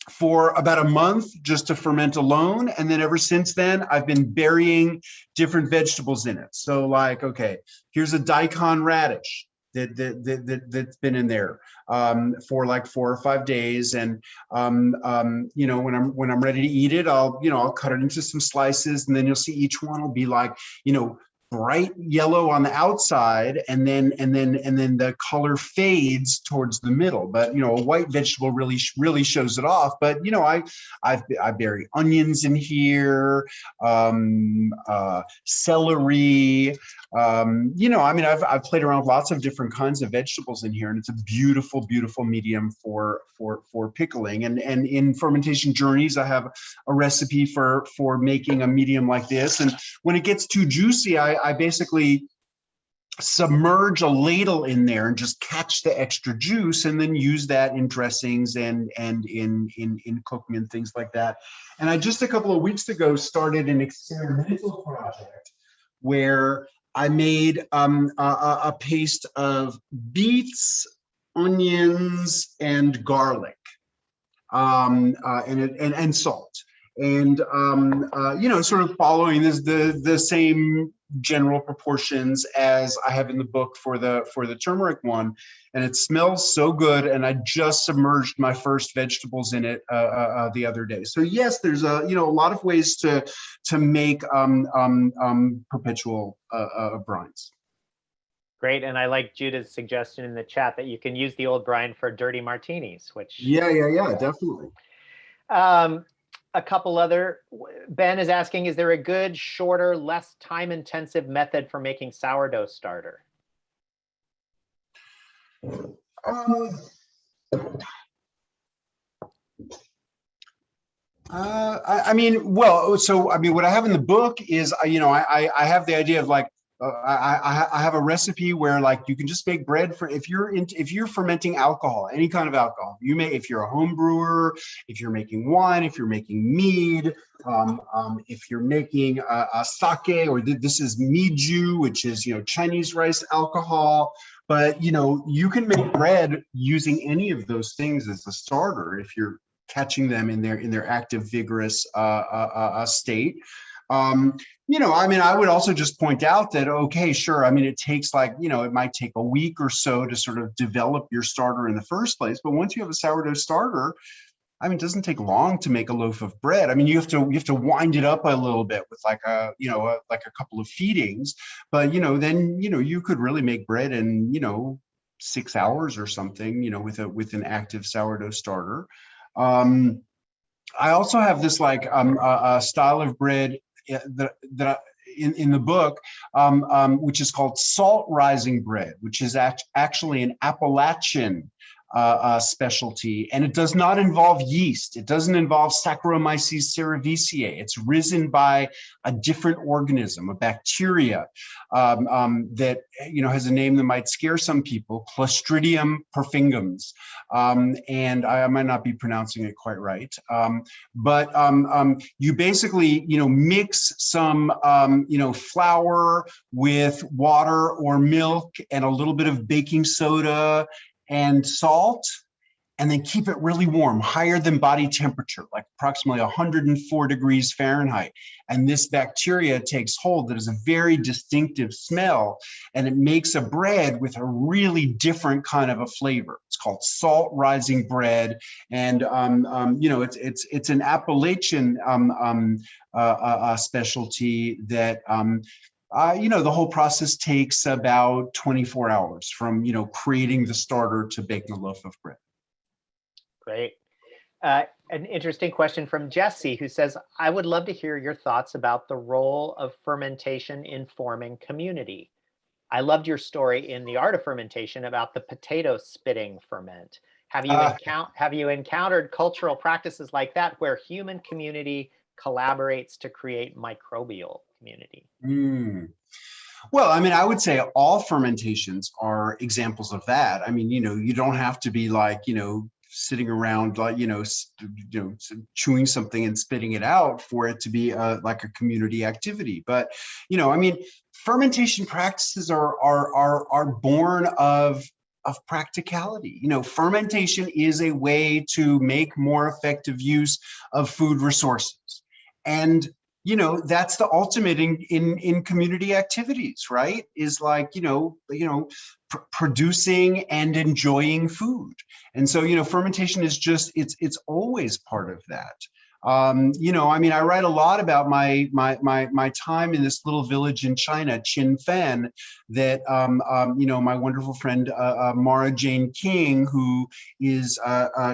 for about a month just to ferment alone, and then ever since then I've been burying different vegetables in it. So like, okay, here's a daikon radish that's been in there for like 4 or 5 days, and you know, when I'm ready to eat it, I'll cut it into some slices, and then you'll see each one will be like, you know, bright yellow on the outside, and then the color fades towards the middle. But you know, a white vegetable really shows it off. But you know, I bury onions in here, celery. You know, I mean, I've played around with lots of different kinds of vegetables in here, and it's a beautiful medium for pickling. And in Fermentation Journeys, I have a recipe for making a medium like this. And when it gets too juicy, I basically submerge a ladle in there and just catch the extra juice, and then use that in dressings and in cooking and things like that. And I just a couple of weeks ago started an experimental project where I made a paste of beets, onions, and garlic, and salt. And you know, sort of following the same general proportions as I have in the book for the turmeric one, and it smells so good. And I just submerged my first vegetables in it the other day. So yes, there's a lot of ways to make perpetual brines. Great, and I like Judah's suggestion in the chat that you can use the old brine for dirty martinis, which yeah, definitely. A couple other, Ben is asking, is there a good, shorter, less time-intensive method for making sourdough starter? I mean, well, so I mean, what I have in the book is, you know, I have the idea of like, I have a recipe where like you can just make bread for if you're fermenting alcohol, any kind of alcohol. You may, if you're a home brewer, if you're making wine, if you're making mead, if you're making a sake, or this is miju, which is, you know, Chinese rice alcohol. But you know, you can make bread using any of those things as a starter if you're catching them in their active, vigorous state. You know, I mean, I would also just point out that, okay, sure. I mean, it takes like, you know, it might take a week or so to sort of develop your starter in the first place. But once you have a sourdough starter, I mean, it doesn't take long to make a loaf of bread. I mean, you have to wind it up a little bit with like like a couple of feedings. But, you know, then, you know, you could really make bread in, you know, 6 hours or something, you know, with an active sourdough starter. I also have this like a style of bread that in the book, which is called salt rising bread, which is actually an Appalachian specialty, and it does not involve yeast. It doesn't involve Saccharomyces cerevisiae. It's risen by a different organism, a bacteria that has a name that might scare some people, Clostridium perfringans, and I might not be pronouncing it quite right. But you basically mix some flour with water or milk and a little bit of baking soda and salt, and then keep it really warm, higher than body temperature, like approximately 104 degrees Fahrenheit. And this bacteria takes hold that is a very distinctive smell, and it makes a bread with a really different kind of a flavor. It's called salt rising bread, and it's an Appalachian specialty that the whole process takes about 24 hours from, creating the starter to baking a loaf of bread. Great. An interesting question from Jesse, who says, I would love to hear your thoughts about the role of fermentation in forming community. I loved your story in The Art of Fermentation about the potato spitting ferment. Have you encountered cultural practices like that where human community collaborates to create microbial community? Well, I would say all fermentations are examples of that. You don't have to be like, sitting around, like, chewing something and spitting it out for it to be like a community activity. But, fermentation practices are born of practicality. Fermentation is a way to make more effective use of food resources. And that's the ultimate in community activities, right? Is like, producing and enjoying food. And so, fermentation is just, it's always part of that. I write a lot about my time in this little village in China, Qinfen, that, my wonderful friend, Mara Jane King, who is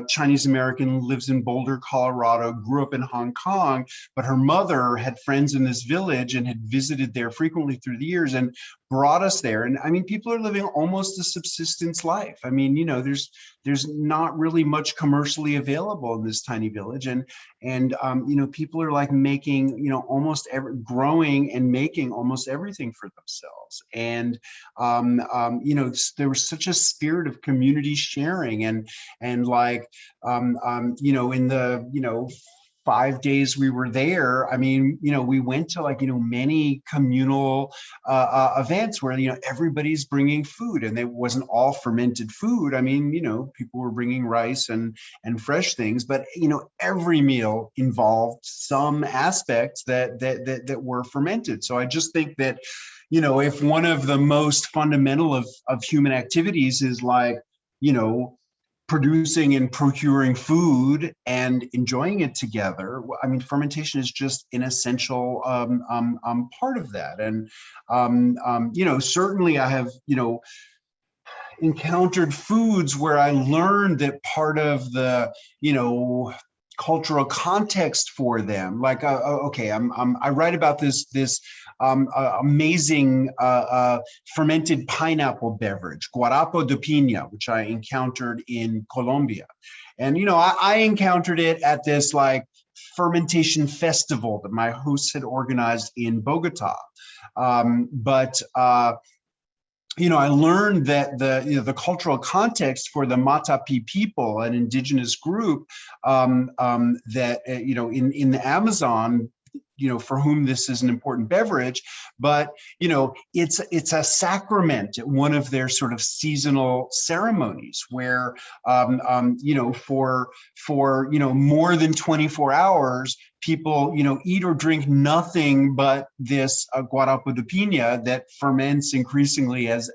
Chinese American, lives in Boulder, Colorado, grew up in Hong Kong, but her mother had friends in this village and had visited there frequently through the years and brought us there. And people are living almost a subsistence life. There's not really much commercially available in this tiny village. And people are like making, growing and making almost everything for themselves. And, there was such a spirit of community sharing and like, in the, 5 days we were there, we went to like, many communal events where, everybody's bringing food, and it wasn't all fermented food. People were bringing rice and fresh things, but, every meal involved some aspects that were fermented. So I just think that, if one of the most fundamental of human activities is like, producing and procuring food and enjoying it together, fermentation is just an essential part of that. And certainly I have encountered foods where I learned that part of the cultural context for them, like I write about this amazing fermented pineapple beverage, guarapo de piña, which I encountered in Colombia. And I encountered it at this like fermentation festival that my hosts had organized in Bogota. I learned that the cultural context for the Matapi people, an indigenous group that in the Amazon, for whom this is an important beverage, but it's a sacrament at one of their sort of seasonal ceremonies where for more than 24 hours people eat or drink nothing but this guarapo de piña that ferments increasingly as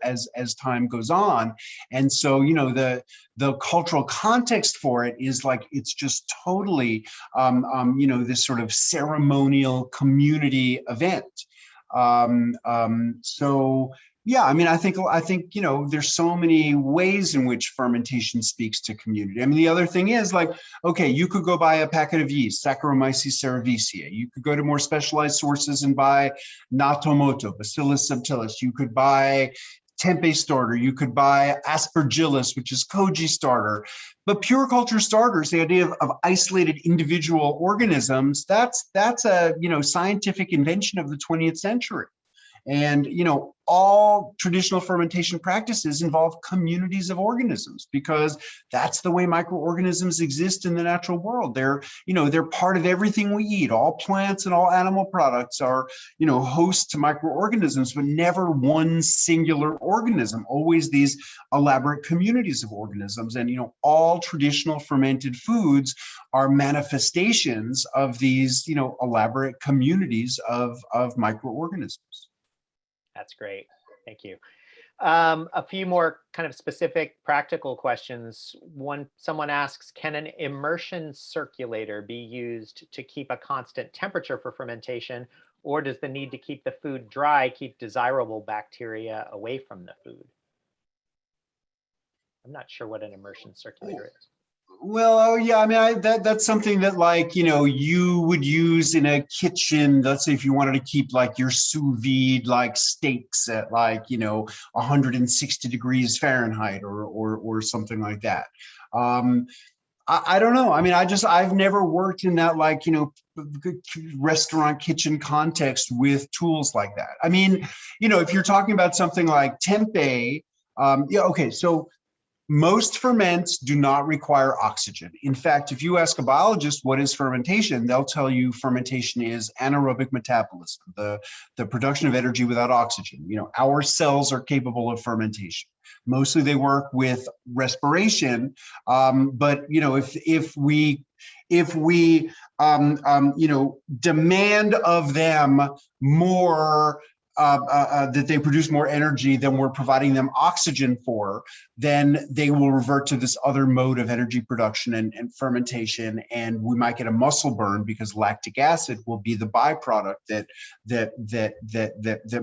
time goes on. And so the cultural context for it is like it's just totally this sort of ceremonial community event. So Yeah, I mean, I think, there's so many ways in which fermentation speaks to community. I mean, the other thing is like, okay, you could go buy a packet of yeast, Saccharomyces cerevisiae. You could go to more specialized sources and buy Natto, Bacillus subtilis. You could buy Tempeh starter. You could buy Aspergillus, which is Koji starter. But pure culture starters, the idea of isolated individual organisms, that's a scientific invention of the 20th century. And, all traditional fermentation practices involve communities of organisms because that's the way microorganisms exist in the natural world. They're part of everything we eat. All plants and all animal products are, hosts to microorganisms, but never one singular organism, always these elaborate communities of organisms. And, all traditional fermented foods are manifestations of these, elaborate communities of microorganisms. That's great. Thank you. A few more kind of specific practical questions. Someone asks, can an immersion circulator be used to keep a constant temperature for fermentation, or does the need to keep the food dry keep desirable bacteria away from the food? I'm not sure what an immersion circulator is. Well, yeah, I mean, that's something that you would use in a kitchen. Let's say if you wanted to keep like your sous vide like steaks at 160 degrees Fahrenheit or something like that. I don't know. I mean, I've never worked in that restaurant kitchen context with tools like that. I mean, if you're talking about something like tempeh, yeah, okay, so most ferments do not require oxygen. In fact, if you ask a biologist what is fermentation, they'll tell you fermentation is anaerobic metabolism, the production of energy without oxygen. Our cells are capable of fermentation. Mostly they work with respiration, but if we demand of them more that they produce more energy than we're providing them oxygen for, then they will revert to this other mode of energy production and fermentation, and we might get a muscle burn because lactic acid will be the byproduct that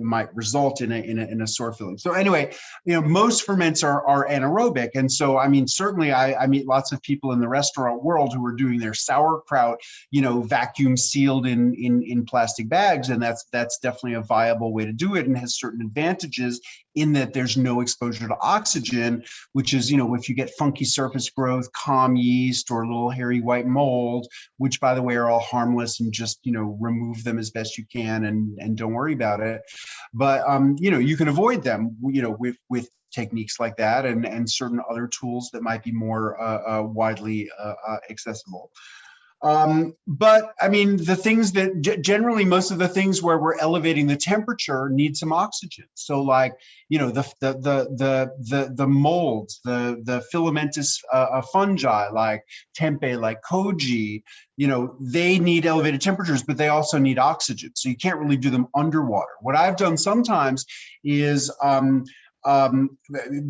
might result in a sore feeling. So anyway, most ferments are anaerobic, and so I mean certainly I meet lots of people in the restaurant world who are doing their sauerkraut, vacuum sealed in plastic bags, and that's definitely a viable way to do it and has certain advantages in that there's no exposure to oxygen, which is, if you get funky surface growth, comm yeast, or little hairy white mold, which by the way are all harmless, and just, remove them as best you can and don't worry about it. But, you can avoid them, with techniques like that and certain other tools that might be more widely accessible. But I mean, the things that generally most of the things where we're elevating the temperature need some oxygen. So like, the molds, the filamentous fungi like tempeh, like koji, they need elevated temperatures, but they also need oxygen. So you can't really do them underwater. What I've done sometimes is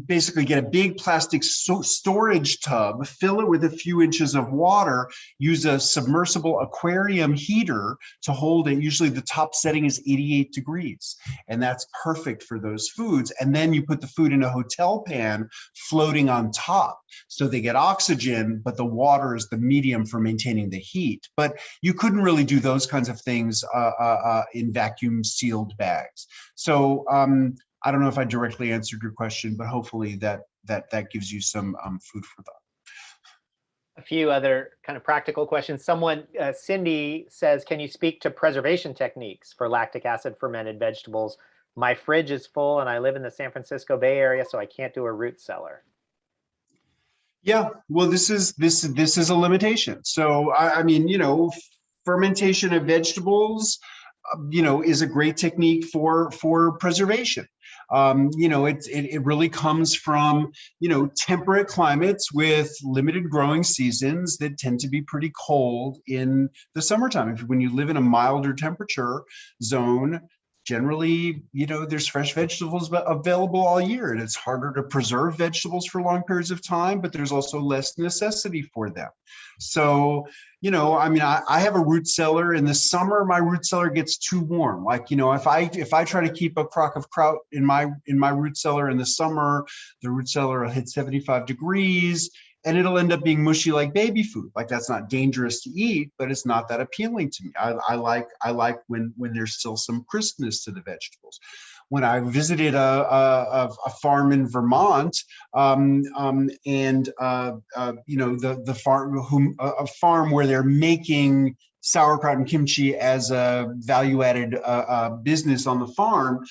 basically get a big plastic storage tub, fill it with a few inches of water, use a submersible aquarium heater to hold it. Usually the top setting is 88 degrees, and that's perfect for those foods. And then you put the food in a hotel pan floating on top. So they get oxygen, but the water is the medium for maintaining the heat. But you couldn't really do those kinds of things in vacuum sealed bags. So I don't know if I directly answered your question, but hopefully that gives you some food for thought. A few other kind of practical questions. Cindy says, can you speak to preservation techniques for lactic acid fermented vegetables? My fridge is full and I live in the San Francisco Bay Area, so I can't do a root cellar. Yeah, well, this is a limitation. So I mean, fermentation of vegetables, is a great technique for preservation. It really comes from, temperate climates with limited growing seasons that tend to be pretty cold in the summertime. When you live in a milder temperature zone, generally, there's fresh vegetables available all year, and it's harder to preserve vegetables for long periods of time, but there's also less necessity for them. So, I have a root cellar. In the summer, my root cellar gets too warm. Like, if I try to keep a crock of kraut in my root cellar in the summer, the root cellar will hit 75 degrees. And it'll end up being mushy like baby food. Like, that's not dangerous to eat, but it's not that appealing to me. I like when there's still some crispness to the vegetables. When I visited a farm in Vermont, the farm, a farm where they're making sauerkraut and kimchi as a value-added business on the farm.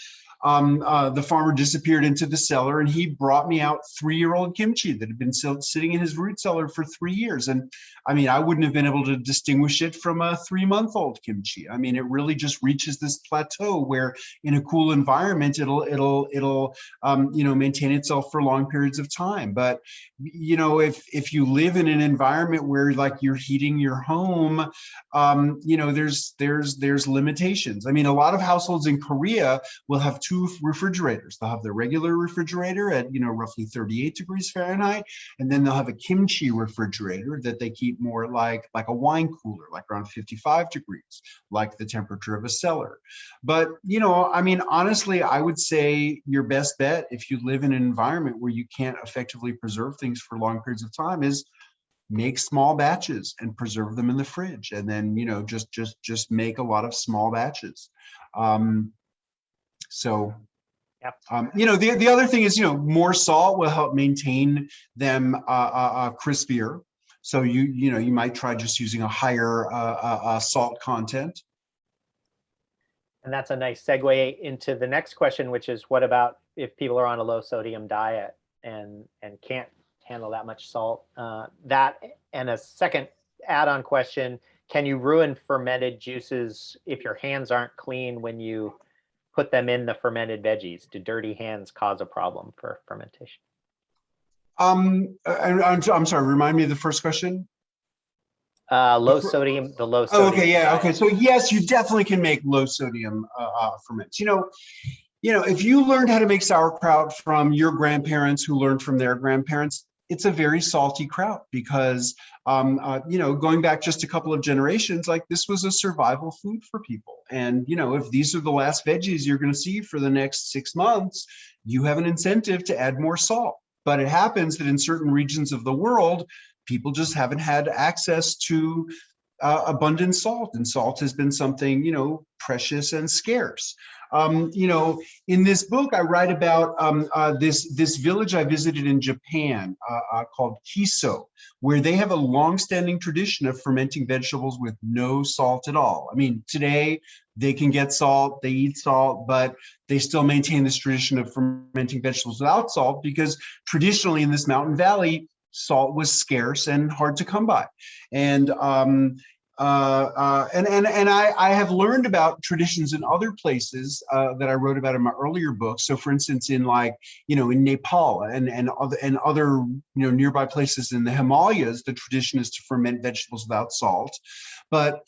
The farmer disappeared into the cellar, and he brought me out 3-year-old kimchi that had been sitting in his root cellar for 3 years. And I wouldn't have been able to distinguish it from a 3-month-old kimchi. It really just reaches this plateau where, in a cool environment, it'll maintain itself for long periods of time. But if you live in an environment where, like, you're heating your home, there's limitations. A lot of households in Korea will have 2 refrigerators. They'll have their regular refrigerator at roughly 38 degrees Fahrenheit, and then they'll have a kimchi refrigerator that they keep more like a wine cooler, like around 55 degrees, like the temperature of a cellar. But honestly, I would say your best bet, if you live in an environment where you can't effectively preserve things for long periods of time, is make small batches and preserve them in the fridge, and then just make a lot of small batches. So, yep. The other thing is, more salt will help maintain them crispier. So you might try just using a higher salt content. And that's a nice segue into the next question, which is, what about if people are on a low sodium diet and can't handle that much salt? That, and a second add-on question, can you ruin fermented juices if your hands aren't clean when you put them in the fermented veggies? Do dirty hands cause a problem for fermentation? I'm sorry, remind me of the first question. Low sodium. Oh, okay, yeah, diet. Okay. So yes, you definitely can make low sodium ferments. If you learned how to make sauerkraut from your grandparents who learned from their grandparents, it's a very salty kraut because, going back just a couple of generations, like, this was a survival food for people. And, if these are the last veggies you're going to see for the next 6 months, you have an incentive to add more salt. But it happens that in certain regions of the world, people just haven't had access to abundant salt, and salt has been something, precious and scarce. In this book, I write about this village I visited in Japan called Kiso, where they have a long-standing tradition of fermenting vegetables with no salt at all. Today they can get salt, they eat salt, but they still maintain this tradition of fermenting vegetables without salt because traditionally in this mountain valley, salt was scarce and hard to come by. And I have learned about traditions in other places that I wrote about in my earlier books. So, for instance, in Nepal and other nearby places in the Himalayas, the tradition is to ferment vegetables without salt. But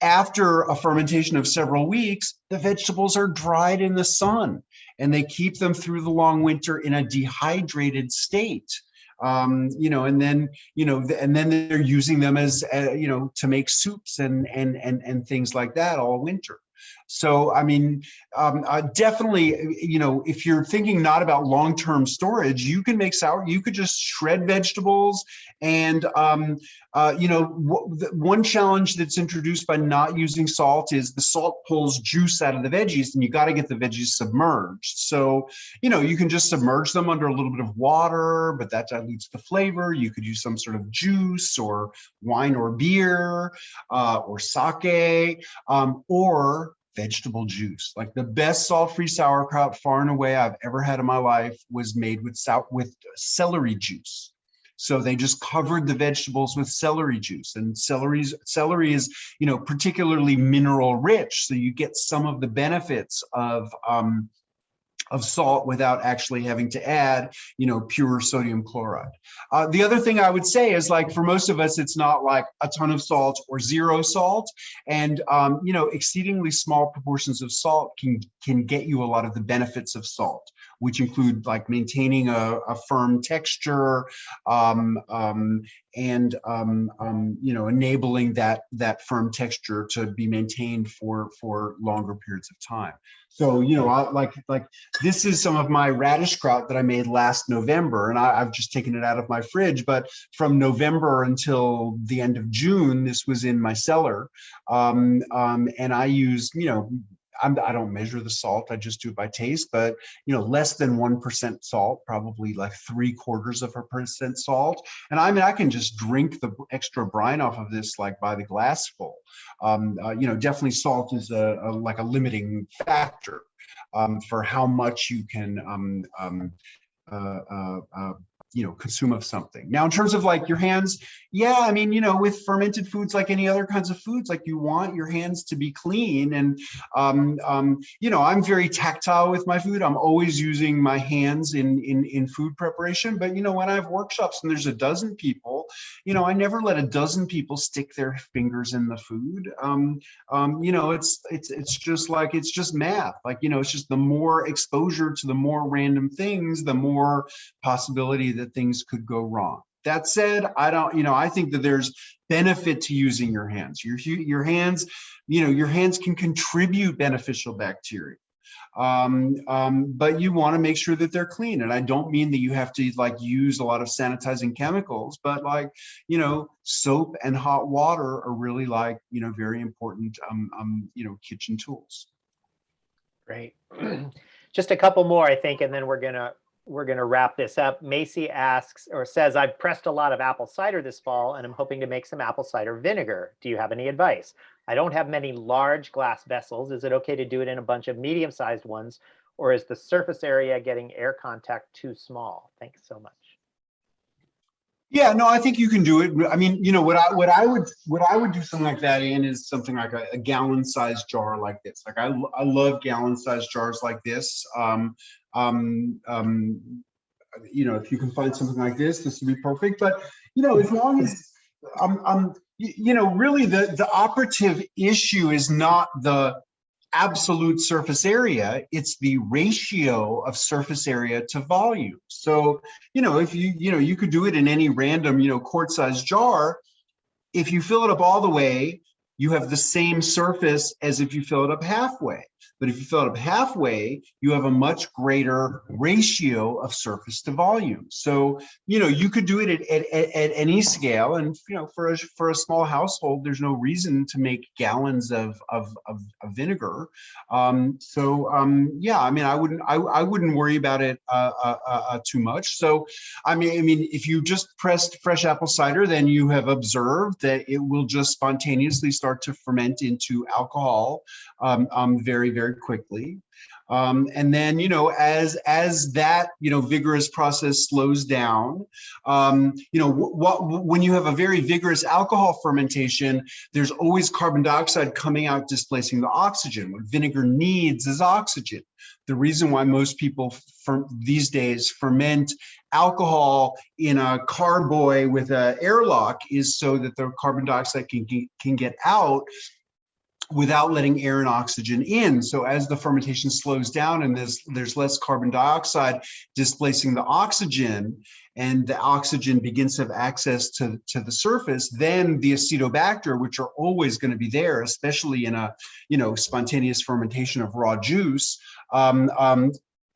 after a fermentation of several weeks, the vegetables are dried in the sun, and they keep them through the long winter in a dehydrated state. And then they're using them as to make soups and things like that all winter. So, definitely, if you're thinking not about long-term storage, you can make you could just shred vegetables. And, one challenge that's introduced by not using salt is the salt pulls juice out of the veggies, and you got to get the veggies submerged. So, you can just submerge them under a little bit of water, but that dilutes the flavor. You could use some sort of juice or wine or beer or sake or vegetable juice. Like, the best salt-free sauerkraut far and away I've ever had in my life was made with celery juice. So they just covered the vegetables with celery juice, and celery is particularly mineral rich, so you get some of the benefits of of salt without actually having to add, pure sodium chloride. The other thing I would say is, like, for most of us, it's not like a ton of salt or zero salt. And, exceedingly small proportions of salt can get you a lot of the benefits of salt, which include like maintaining a firm texture, and enabling that firm texture to be maintained for longer periods of time. So, this is some of my radish kraut that I made last November, and I've just taken it out of my fridge. But from November until the end of June, this was in my cellar, and I used, I don't measure the salt, I just do it by taste, but less than 1% salt, probably like 0.75% salt. And I mean, I can just drink the extra brine off of this like by the glassful. Definitely salt is like a limiting factor for how much you can consume of something. Now, in terms of like your hands, yeah, I mean, with fermented foods, like any other kinds of foods, like you want your hands to be clean. And, I'm very tactile with my food. I'm always using my hands in food preparation. But, when I have workshops and there's a dozen people, I never let a dozen people stick their fingers in the food. It's just math. Like, it's just the more exposure to the more random things, the more possibility that things could go wrong. That said, I think that there's benefit to using your hands. Your hands, your hands can contribute beneficial bacteria. But you want to make sure that they're clean. And I don't mean that you have to like use a lot of sanitizing chemicals, but like, soap and hot water are really like, very important, kitchen tools. Great. Just a couple more, I think, and then we're gonna wrap this up. Macy asks or says, I've pressed a lot of apple cider this fall and I'm hoping to make some apple cider vinegar. Do you have any advice? I don't have many large glass vessels. Is it okay to do it in a bunch of medium-sized ones, or is the surface area getting air contact too small? Thanks so much. Yeah, no, I think you can do it. I mean, what I would do something like that in is something like a gallon-sized jar like this. Like I love gallon-sized jars like this. If you can find something like this would be perfect. But as long as really the operative issue is not the absolute surface area, it's the ratio of surface area to volume. So, if you could do it in any random, quart-sized jar. If you fill it up all the way, you have the same surface as if you fill it up halfway. But if you fill it up halfway, you have a much greater ratio of surface to volume. So, you could do it at any scale. And, for a small household, there's no reason to make gallons of vinegar. Yeah, I mean, I wouldn't worry about it too much. So, I mean, if you just pressed fresh apple cider, then you have observed that it will just spontaneously start to ferment into alcohol very, very quickly. And then, as that, vigorous process slows down, when you have a very vigorous alcohol fermentation, there's always carbon dioxide coming out, displacing the oxygen. What vinegar needs is oxygen. The reason why most people these days ferment alcohol in a carboy with an airlock is so that the carbon dioxide can get out without letting air and oxygen in. So as the fermentation slows down and there's less carbon dioxide displacing the oxygen, and the oxygen begins to have access to the surface, then the acetobacter, which are always going to be there, especially in a spontaneous fermentation of raw juice,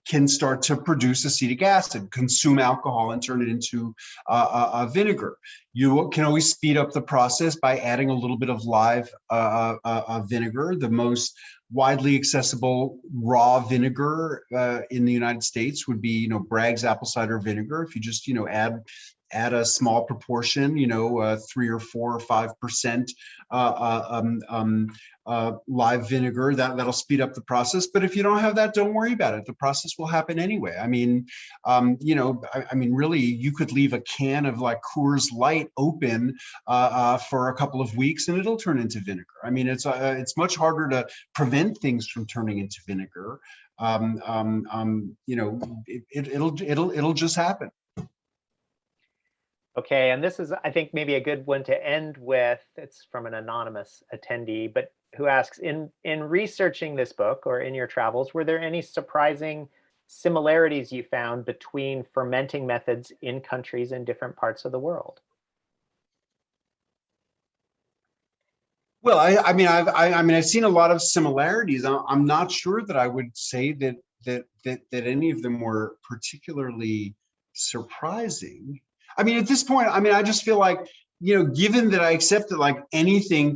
can start to produce acetic acid, consume alcohol, and turn it into vinegar. You can always speed up the process by adding a little bit of live vinegar. The most widely accessible raw vinegar in the United States would be, Bragg's apple cider vinegar. If you just, add a small proportion, 3 or 4 or 5% live vinegar, that'll speed up the process. But if you don't have that, don't worry about it. The process will happen anyway. I mean, really, you could leave a can of like Coors Light open for a couple of weeks and it'll turn into vinegar. I mean, it's much harder to prevent things from turning into vinegar. You know, it'll just happen. Okay, and this is, I think, maybe a good one to end with. It's from an anonymous attendee, but who asks, in researching this book or in your travels, were there any surprising similarities you found between fermenting methods in countries in different parts of the world? Well, I mean, I've seen a lot of similarities. I'm not sure that I would say that any of them were particularly surprising. I mean, at this point, I mean, I just feel like, you know, given that I accept that like anything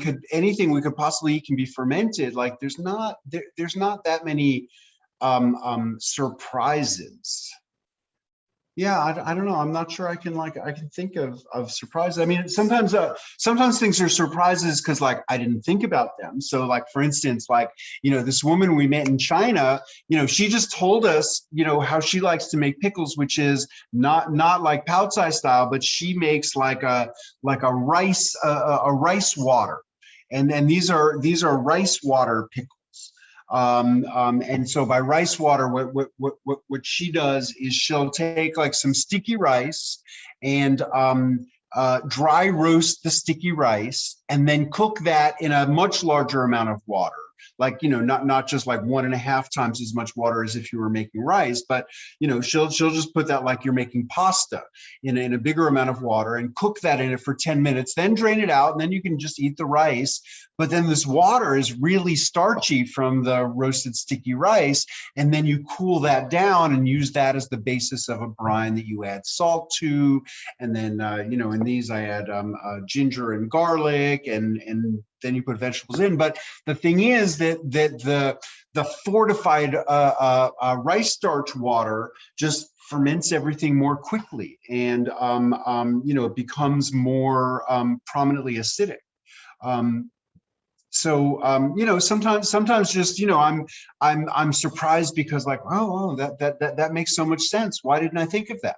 we could possibly eat can be fermented, like there's not that many surprises. Yeah, I don't know. I'm not sure I can think of surprises. I mean, sometimes things are surprises because like I didn't think about them. So like for instance, like, you know, this woman we met in China, you know, she just told us, you know, how she likes to make pickles, which is not like Pao Tsai style, but she makes like a rice water, and these are rice water pickles. And so by rice water, what she does is she'll take like some sticky rice and dry roast the sticky rice and then cook that in a much larger amount of water. Like, you know, not just like 1.5 times as much water as if you were making rice, but, you know, she'll just put that like you're making pasta in a bigger amount of water and cook that in it for 10 minutes, then drain it out, and then you can just eat the rice. But then this water is really starchy from the roasted sticky rice, and then you cool that down and use that as the basis of a brine that you add salt to. And then, you know, in these I add ginger and garlic, and then you put vegetables in. But the thing is that the fortified rice starch water just ferments everything more quickly, and you know, it becomes more prominently acidic. So you know, sometimes just, you know, I'm surprised because like, oh, that makes so much sense. Why didn't I think of that?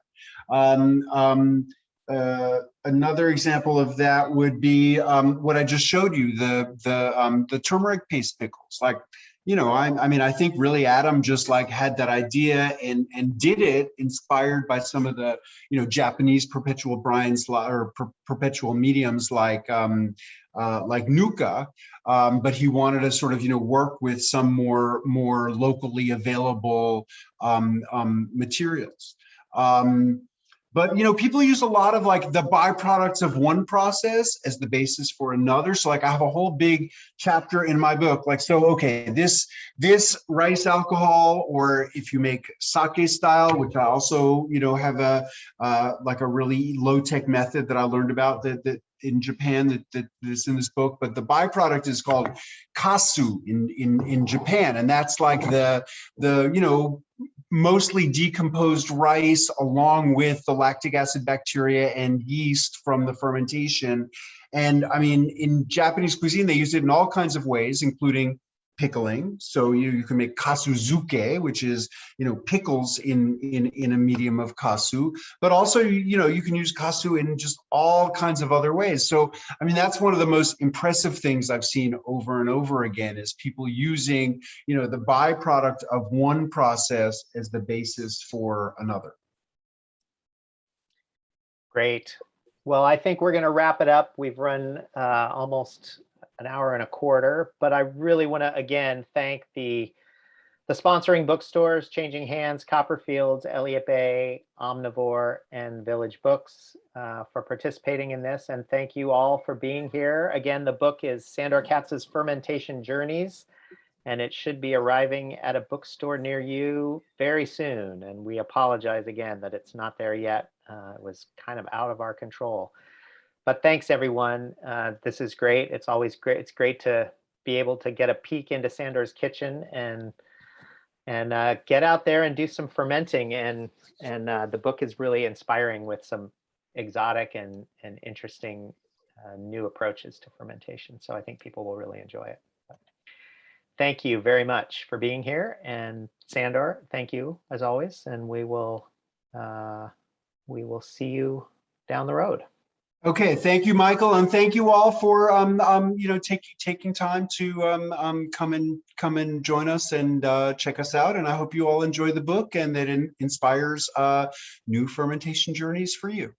Another example of that would be what I just showed you, the turmeric paste pickles. Like, you know, I mean, I think really Adam just like had that idea and did it inspired by some of the, you know, Japanese perpetual brines or perpetual mediums like Nuka, but he wanted to sort of, you know, work with some more locally available materials. But, you know, people use a lot of like the byproducts of one process as the basis for another. So like I have a whole big chapter in my book, like, so, okay, this rice alcohol, or if you make sake style, which I also, you know, have a like a really low tech method that I learned about that in Japan that's in this book, but the byproduct is called kasu in Japan. And that's like the, you know, mostly decomposed rice along with the lactic acid bacteria and yeast from the fermentation. And I mean, in Japanese cuisine, they use it in all kinds of ways, including pickling. So you can make kasuzuke, which is, you know, pickles in a medium of kasu, but also, you know, you can use kasu in just all kinds of other ways. So, I mean, that's one of the most impressive things I've seen over and over again is people using, you know, the byproduct of one process as the basis for another. Great. Well, I think we're going to wrap it up. We've run almost an hour and a quarter, but I really want to again thank the sponsoring bookstores, Changing Hands, Copperfields, Elliott Bay, Omnivore, and Village Books for participating in this. And thank you all for being here. Again, the book is Sandor Katz's Fermentation Journeys, and it should be arriving at a bookstore near you very soon. And we apologize again that it's not there yet. It was kind of out of our control. But thanks, everyone. This is great. It's always great. It's great to be able to get a peek into Sandor's kitchen and get out there and do some fermenting. And the book is really inspiring with some exotic and interesting new approaches to fermentation. So I think people will really enjoy it. But thank you very much for being here. And Sandor, thank you as always. And we will see you down the road. Okay, thank you, Michael, and thank you all for taking time to come and join us and check us out. And I hope you all enjoy the book and that it inspires new fermentation journeys for you.